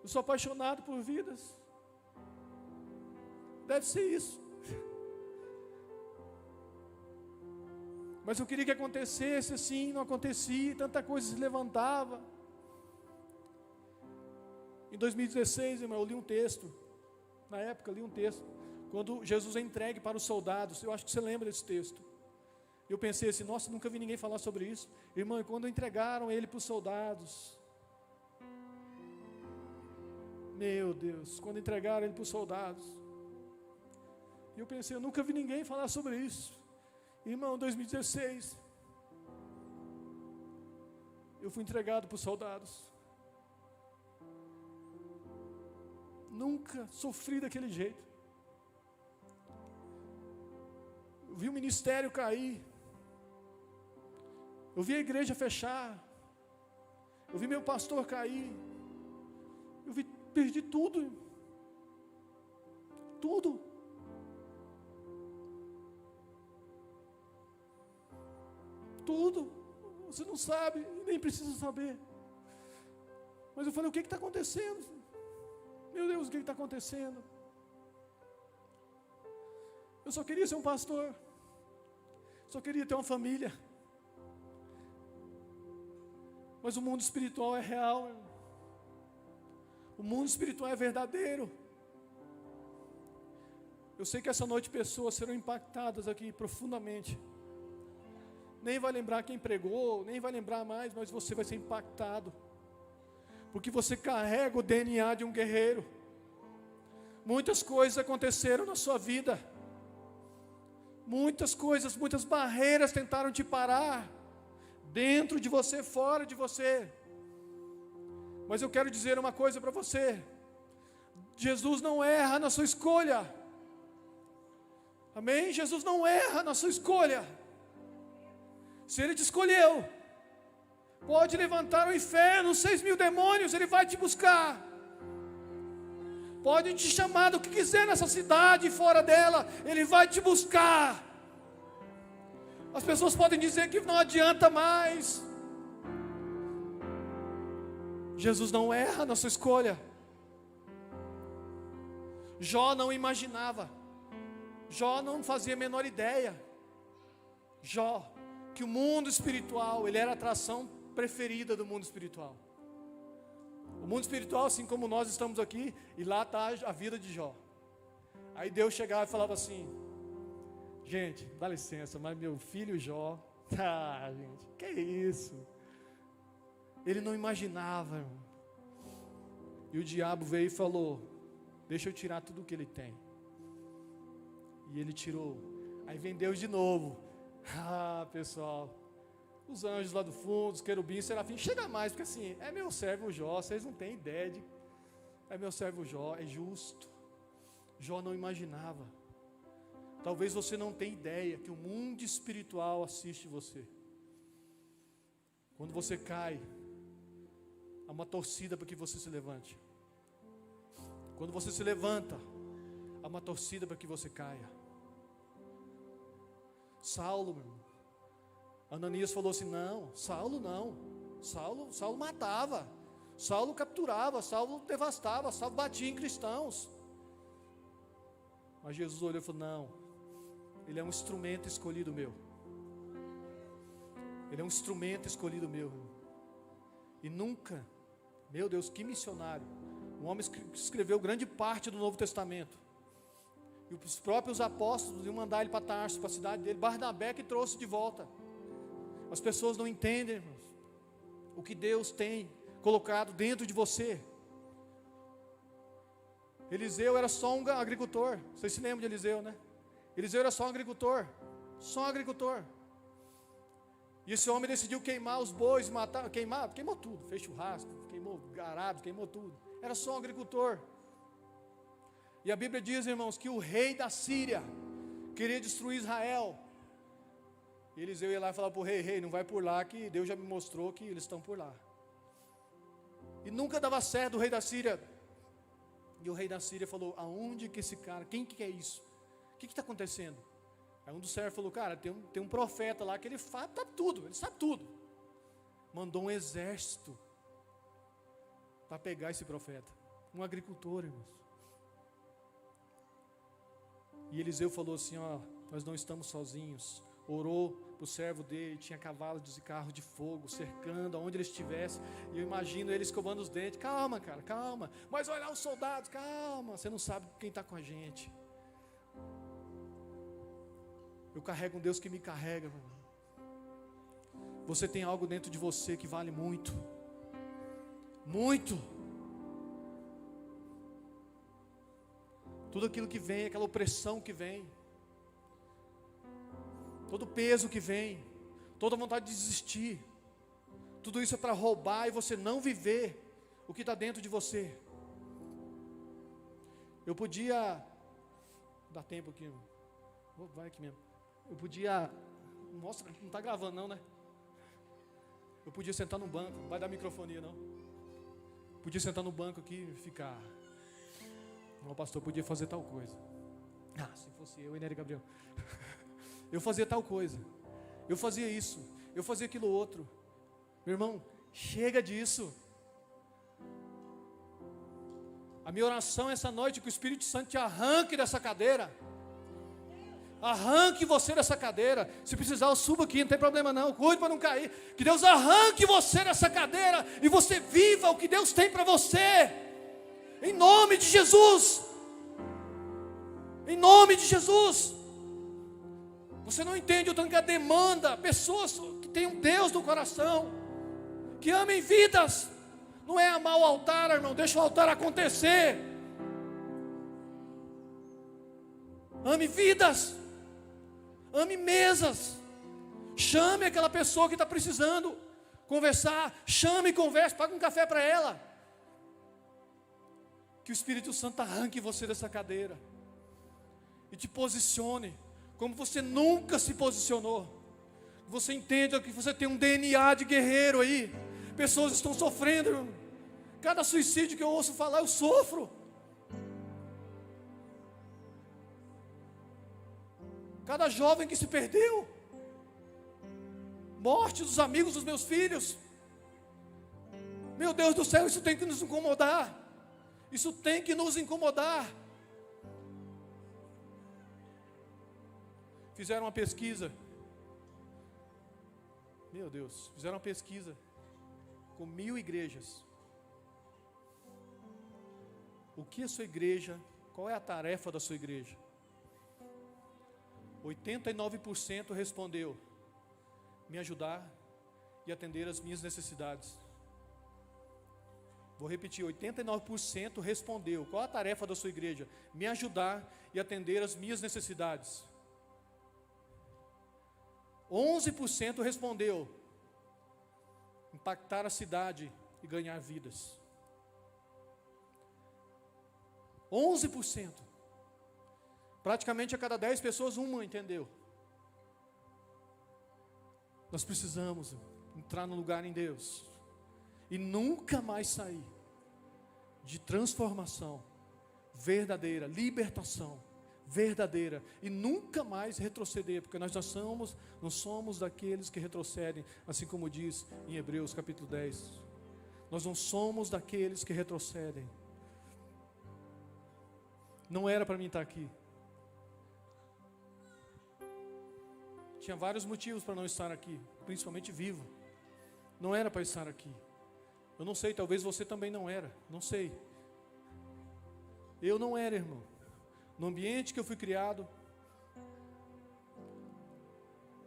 Eu sou apaixonado por vidas. Deve ser isso. Mas eu queria que acontecesse assim, não acontecia, tanta coisa se levantava. Em 2016, irmão, eu li um texto. Na época, eu li um texto. Quando Jesus é entregue para os soldados. Eu acho que você lembra desse texto. Eu pensei assim, nossa, nunca vi ninguém falar sobre isso. Irmão, e quando entregaram ele para os soldados. Meu Deus, quando entregaram ele para os soldados. E eu pensei, eu nunca vi ninguém falar sobre isso. Irmão, 2016, eu fui entregado para os soldados. Nunca sofri daquele jeito. Eu vi o ministério cair. Eu vi a igreja fechar. Eu vi meu pastor cair. Perdi tudo. Tudo. Tudo. Você não sabe, nem precisa saber. Mas eu falei, o que está acontecendo? Meu Deus, o que está acontecendo? Eu só queria ser um pastor. Só queria ter uma família. Mas o mundo espiritual é real. O mundo espiritual é verdadeiro. Eu sei que essa noite pessoas serão impactadas aqui profundamente. Nem vai lembrar quem pregou, nem vai lembrar mais, mas você vai ser impactado. Porque você carrega o DNA de um guerreiro. Muitas coisas aconteceram na sua vida. Muitas coisas, muitas barreiras tentaram te parar. Dentro de você, fora de você. Mas eu quero dizer uma coisa para você. Jesus não erra na sua escolha. Amém? Jesus não erra na sua escolha. Se Ele te escolheu, pode levantar o inferno, 6.000 demônios, Ele vai te buscar. Pode te chamar do que quiser nessa cidade e fora dela, Ele vai te buscar. As pessoas podem dizer que não adianta mais. Jesus não erra na sua escolha. Jó não imaginava. Jó não fazia a menor ideia. Jó, que o mundo espiritual, ele era a atração preferida do mundo espiritual. O mundo espiritual, assim como nós estamos aqui, e lá está a vida de Jó. Aí Deus chegava e falava assim, gente, dá licença, mas meu filho Jó, gente, que isso? Ele não imaginava, irmão. E o diabo veio e falou, deixa eu tirar tudo o que ele tem. E ele tirou. Aí vem Deus de novo. Pessoal, os anjos lá do fundo, os querubins, serafins, chega mais, porque assim, é meu servo Jó, vocês não têm ideia de, é meu servo Jó, é justo. Jó não imaginava. Talvez você não tenha ideia que o mundo espiritual assiste você. Quando você cai, há uma torcida para que você se levante. Quando você se levanta, há uma torcida para que você caia. Saulo, meu irmão, Ananias falou assim, não, Saulo não, Saulo matava, Saulo capturava, Saulo devastava, Saulo batia em cristãos. Mas Jesus olhou e falou, não, ele é um instrumento escolhido meu. Ele é um instrumento escolhido meu. E nunca, meu Deus, que missionário, um homem que escreveu grande parte do Novo Testamento. E os próprios apóstolos iam mandar ele para Tarso, para a cidade dele, Barnabé que trouxe de volta. As pessoas não entendem, irmãos, o que Deus tem colocado dentro de você. Eliseu era só um agricultor. Vocês se lembram de Eliseu, né? Eliseu era só um agricultor. Só um agricultor. E esse homem decidiu queimar os bois, queimou tudo. Fez churrasco, queimou arado, queimou tudo. Era só um agricultor. E a Bíblia diz, irmãos, que o rei da Síria queria destruir Israel. E Eliseu ia lá e falava para o rei: rei, não vai por lá, que Deus já me mostrou que eles estão por lá. E nunca dava certo o rei da Síria. E o rei da Síria falou: aonde que esse cara, quem que é isso? O que está acontecendo? Aí um dos servos falou: cara, tem um profeta lá que ele sabe tudo, ele sabe tudo. Mandou um exército para pegar esse profeta. Um agricultor, irmãos. E Eliseu falou assim: ó, nós não estamos sozinhos. Orou para o servo dele, tinha cavalos e carros de fogo cercando aonde ele estivesse. E eu imagino ele escovando os dentes: calma, cara, calma. Mas olha lá os soldados: calma, você não sabe quem está com a gente. Eu carrego um Deus que me carrega, meu irmão. Você tem algo dentro de você que vale muito. Muito. Tudo aquilo que vem, aquela opressão que vem, todo peso que vem, toda vontade de desistir, tudo isso é para roubar e você não viver o que está dentro de você. Eu podia, dá tempo aqui, vai aqui mesmo. Eu podia, nossa, não está gravando não, né? Eu podia sentar no banco, não vai dar microfonia não. Podia sentar no banco aqui e ficar: não, pastor, podia fazer tal coisa. Ah, se fosse eu e Nery Gabriel. Eu fazia tal coisa. Eu fazia isso. Eu fazia aquilo outro. Meu irmão, chega disso. A minha oração essa noite é que o Espírito Santo te arranque dessa cadeira. Arranque você dessa cadeira. Se precisar, eu subo aqui, não tem problema não. Cuide para não cair. Que Deus arranque você dessa cadeira e você viva o que Deus tem para você. Em nome de Jesus. Em nome de Jesus. Você não entende o tanto que a demanda pessoas que têm um Deus no coração, que amem vidas. Não é amar o altar, irmão. Deixa o altar acontecer. Ame vidas. Ame mesas. Chame aquela pessoa que está precisando conversar. Chame e converse. Pague um café para ela. Que o Espírito Santo arranque você dessa cadeira e te posicione como você nunca se posicionou. Você entenda que você tem um DNA de guerreiro aí. Pessoas estão sofrendo, irmão. Cada suicídio que eu ouço falar, eu sofro. Cada jovem que se perdeu. Morte dos amigos dos meus filhos. Meu Deus do céu, isso tem que nos incomodar. Isso tem que nos incomodar. Fizeram uma pesquisa. Meu Deus, fizeram uma pesquisa com 1000 igrejas. O que a sua igreja, qual é a tarefa da sua igreja? 89% respondeu: me ajudar e atender as minhas necessidades. Vou repetir, 89% respondeu: qual a tarefa da sua igreja? Me ajudar e atender as minhas necessidades. 11% respondeu: impactar a cidade e ganhar vidas. 11%. Praticamente a cada 10 pessoas, uma entendeu. Nós precisamos entrar no lugar em Deus e nunca mais sair de transformação verdadeira, libertação verdadeira, e nunca mais retroceder, porque nós não somos daqueles que retrocedem, assim como diz em Hebreus capítulo 10. Nós não somos daqueles que retrocedem. Não era para mim estar aqui. Tinha vários motivos para não estar aqui, principalmente vivo. Não era para estar aqui. Eu não sei, talvez você também não era, não sei. Eu não era, irmão. No ambiente que eu fui criado,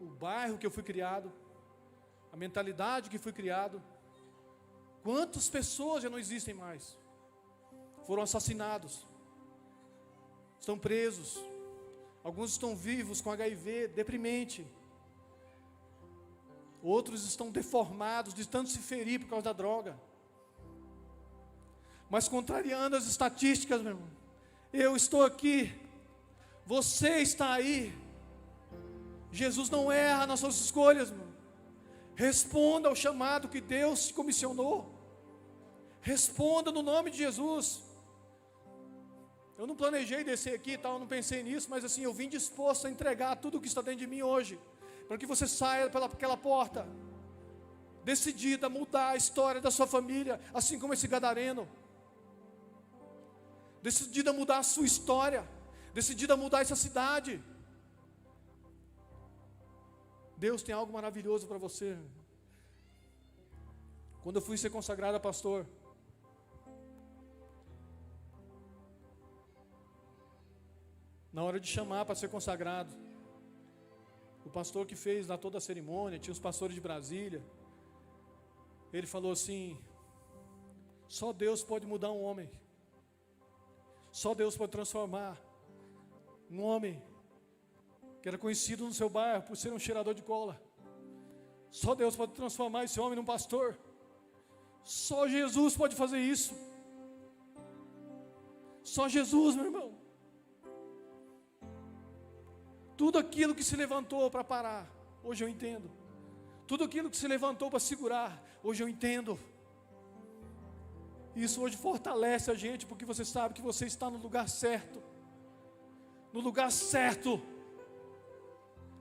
o bairro que eu fui criado, a mentalidade que fui criado, quantas pessoas já não existem mais? Foram assassinados, estão presos, alguns estão vivos com HIV, deprimente, outros estão deformados de tanto se ferir por causa da droga. Mas contrariando as estatísticas, meu irmão, eu estou aqui Você está aí. Jesus não erra nas suas escolhas, irmão. Responda ao chamado que Deus te comissionou. Responda no nome de Jesus. Eu não planejei descer aqui e tal, eu não pensei nisso, mas assim, eu vim disposto a entregar tudo o que está dentro de mim hoje, para que você saia pelaquela porta, decidida a mudar a história da sua família, assim como esse gadareno. Decidida a mudar a sua história, decidida a mudar essa cidade. Deus tem algo maravilhoso para você. Quando eu fui ser consagrado a pastor, na hora de chamar para ser consagrado, o pastor que fez lá toda a cerimônia, tinha os pastores de Brasília, ele falou assim: só Deus pode mudar um homem, só Deus pode transformar um homem que era conhecido no seu bairro por ser um cheirador de cola. Só Deus pode transformar esse homem num pastor. Só Jesus pode fazer isso. Só Jesus, meu irmão. Tudo aquilo que se levantou para parar, hoje eu entendo. Tudo aquilo que se levantou para segurar, hoje eu entendo. Isso hoje fortalece a gente, porque você sabe que você está no lugar certo. No lugar certo.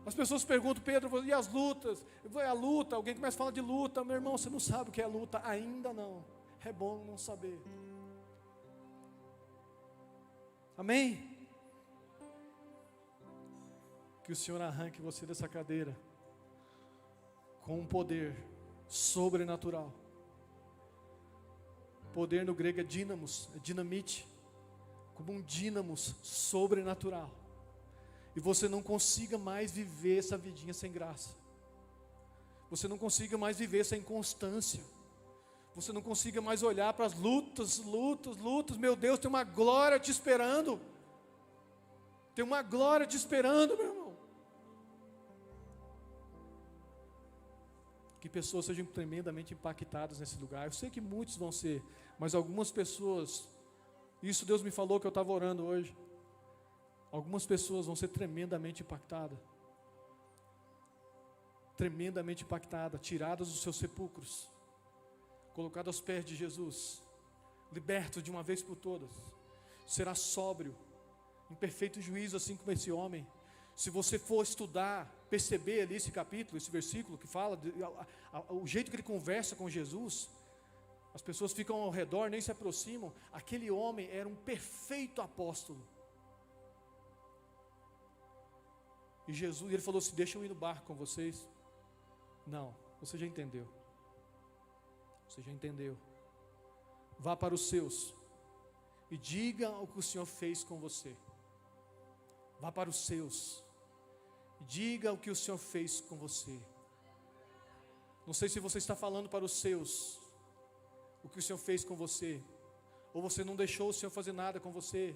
As pessoas perguntam: Pedro, e as lutas? A luta, alguém começa a falar de luta. Meu irmão, você não sabe o que é luta, ainda não. É bom não saber. Amém? Que o Senhor arranque você dessa cadeira com um poder sobrenatural. Poder no grego é dínamos, é dinamite, como um dínamos sobrenatural. E você não consiga mais viver essa vidinha sem graça. Você não consiga mais viver essa inconstância. Você não consiga mais olhar para as lutas. Meu Deus, tem uma glória te esperando. Tem uma glória te esperando, meu irmão. Que pessoas sejam tremendamente impactadas nesse lugar. Eu sei que muitos vão ser, mas algumas pessoas, isso Deus me falou que eu estava orando hoje. Algumas pessoas vão ser tremendamente impactadas. Tremendamente impactadas, tiradas dos seus sepulcros, colocadas aos pés de Jesus, libertos de uma vez por todas. Será sóbrio, em perfeito juízo, assim como esse homem. Se você for estudar, perceber ali esse capítulo, esse versículo que fala, o jeito que ele conversa com Jesus, as pessoas ficam ao redor, nem se aproximam. Aquele homem era um perfeito apóstolo. E Jesus, ele falou assim: deixa eu ir no barco com vocês. Não, você já entendeu. Você já entendeu. Vá para os seus e diga o que o Senhor fez com você. Vá para os seus e diga o que o Senhor fez com você. Não sei se você está falando para os seus o que o Senhor fez com você, ou você não deixou o Senhor fazer nada com você.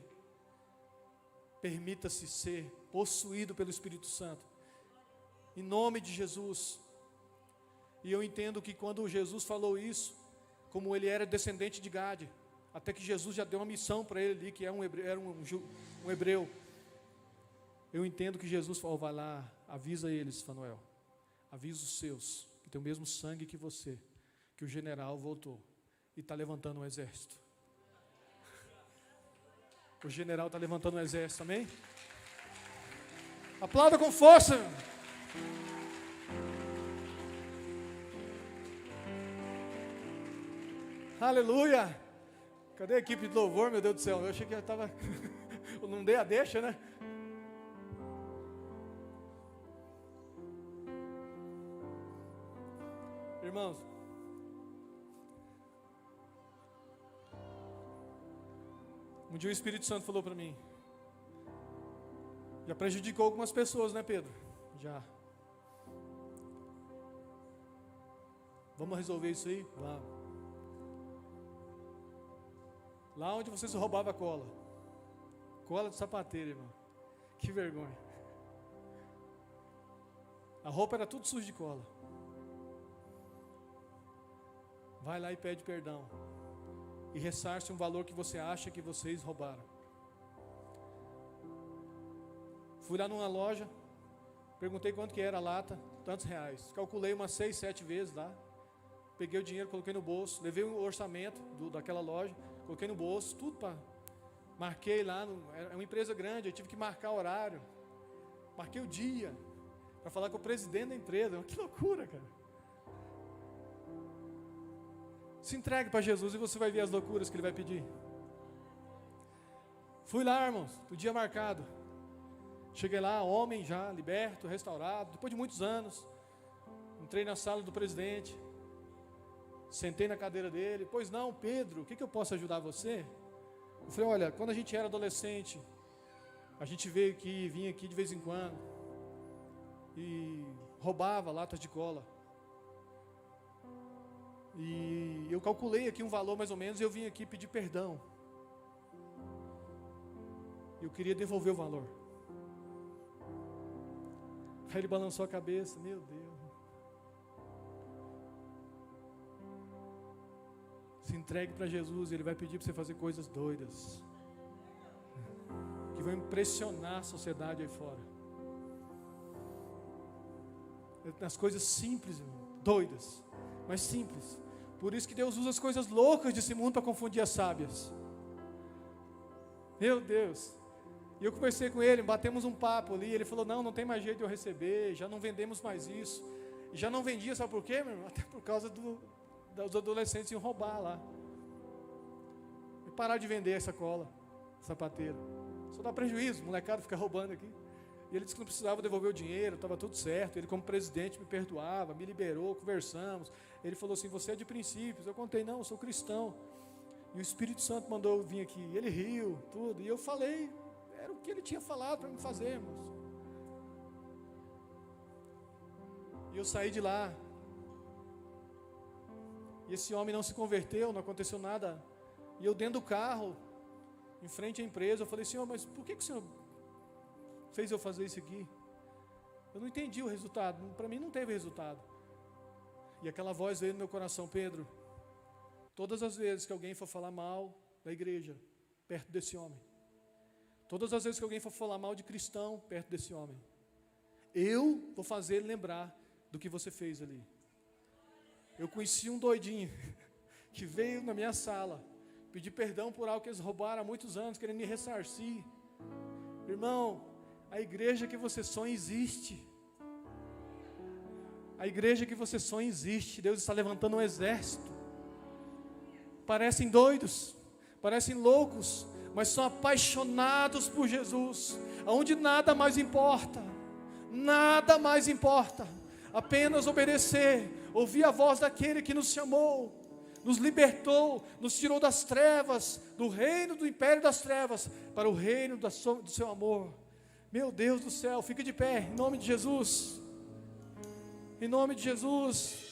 Permita-se ser possuído pelo Espírito Santo, em nome de Jesus. E eu entendo que quando Jesus falou isso, como ele era descendente de Gade, até que Jesus já deu uma missão para ele ali, que era um hebreu. Eu entendo que Jesus falou: vai lá, avisa eles, Fanuel, avisa os seus, que tem o mesmo sangue que você, que o general voltou e está levantando um exército. O general está levantando um exército, amém? Aplauda com força. Aleluia. Cadê a equipe de louvor, meu Deus do céu? Eu achei que já estava... Eu não dei a deixa, né? Irmãos, um dia o Espírito Santo falou para mim: já prejudicou algumas pessoas, né, Pedro? Já. Vamos resolver isso aí? Vamos. Lá onde vocês roubavam cola. Cola de sapateiro, irmão. Que vergonha. A roupa era tudo suja de cola. Vai lá e pede perdão. E ressarce um valor que você acha que vocês roubaram. Fui lá numa loja, perguntei quanto que era a lata, tantos reais. Calculei umas 6, 7 vezes lá. Peguei o dinheiro, coloquei no bolso, levei o orçamento daquela loja, coloquei no bolso, tudo para... Marquei lá, é uma empresa grande, eu tive que marcar horário. Marquei o dia, para falar com o presidente da empresa. Que loucura, cara. Se entregue para Jesus e você vai ver as loucuras que Ele vai pedir. Fui lá, irmãos, o dia marcado. Cheguei lá, homem já, liberto, restaurado, depois de muitos anos. Entrei na sala do presidente. Sentei na cadeira dele. Pois não, Pedro, o que eu posso ajudar você? Eu falei, olha, quando a gente era adolescente, a gente vinha aqui de vez em quando e roubava latas de cola. E eu calculei aqui um valor mais ou menos e eu vim aqui pedir perdão. Eu queria devolver o valor. Aí ele balançou a cabeça, meu Deus. Se entregue para Jesus, Ele vai pedir para você fazer coisas doidas, que vão impressionar a sociedade aí fora. Nas coisas simples, doidas, mas simples. Por isso que Deus usa as coisas loucas desse mundo para confundir as sábias. Meu Deus. E eu conversei com ele, batemos um papo ali. Ele falou, não tem mais jeito de eu receber, já não vendemos mais isso. E já não vendia, sabe por quê, meu irmão? Até por causa dos adolescentes iam roubar lá. E parar de vender essa cola, sapateiro. Só dá prejuízo, o molecado fica roubando aqui. E ele disse que não precisava devolver o dinheiro, estava tudo certo. Ele, como presidente, me perdoava, me liberou, conversamos. Ele falou assim, você é de princípios. Eu contei, não, eu sou cristão. E o Espírito Santo mandou eu vir aqui. Ele riu, tudo. E eu falei, era o que ele tinha falado para me fazer, irmãos. E eu saí de lá. E esse homem não se converteu, não aconteceu nada. E eu dentro do carro, em frente à empresa, eu falei, Senhor, mas por que o Senhor fez eu fazer isso aqui? Eu não entendi o resultado, para mim não teve resultado. E aquela voz veio no meu coração, Pedro, todas as vezes que alguém for falar mal da igreja, perto desse homem, todas as vezes que alguém for falar mal de cristão, perto desse homem, eu vou fazer ele lembrar do que você fez ali. Eu conheci um doidinho que veio na minha sala pedir perdão por algo que eles roubaram há muitos anos, querendo me ressarcir. Irmão, a igreja que você sonha existe. A igreja que você sonha existe. Deus está levantando um exército. Parecem doidos, parecem loucos, mas são apaixonados por Jesus, onde nada mais importa. Nada mais importa. Apenas obedecer, ouvir a voz daquele que nos chamou, nos libertou, nos tirou das trevas, do reino do império das trevas, para o reino do seu amor. Meu Deus do céu, fica de pé, em nome de Jesus. Em nome de Jesus.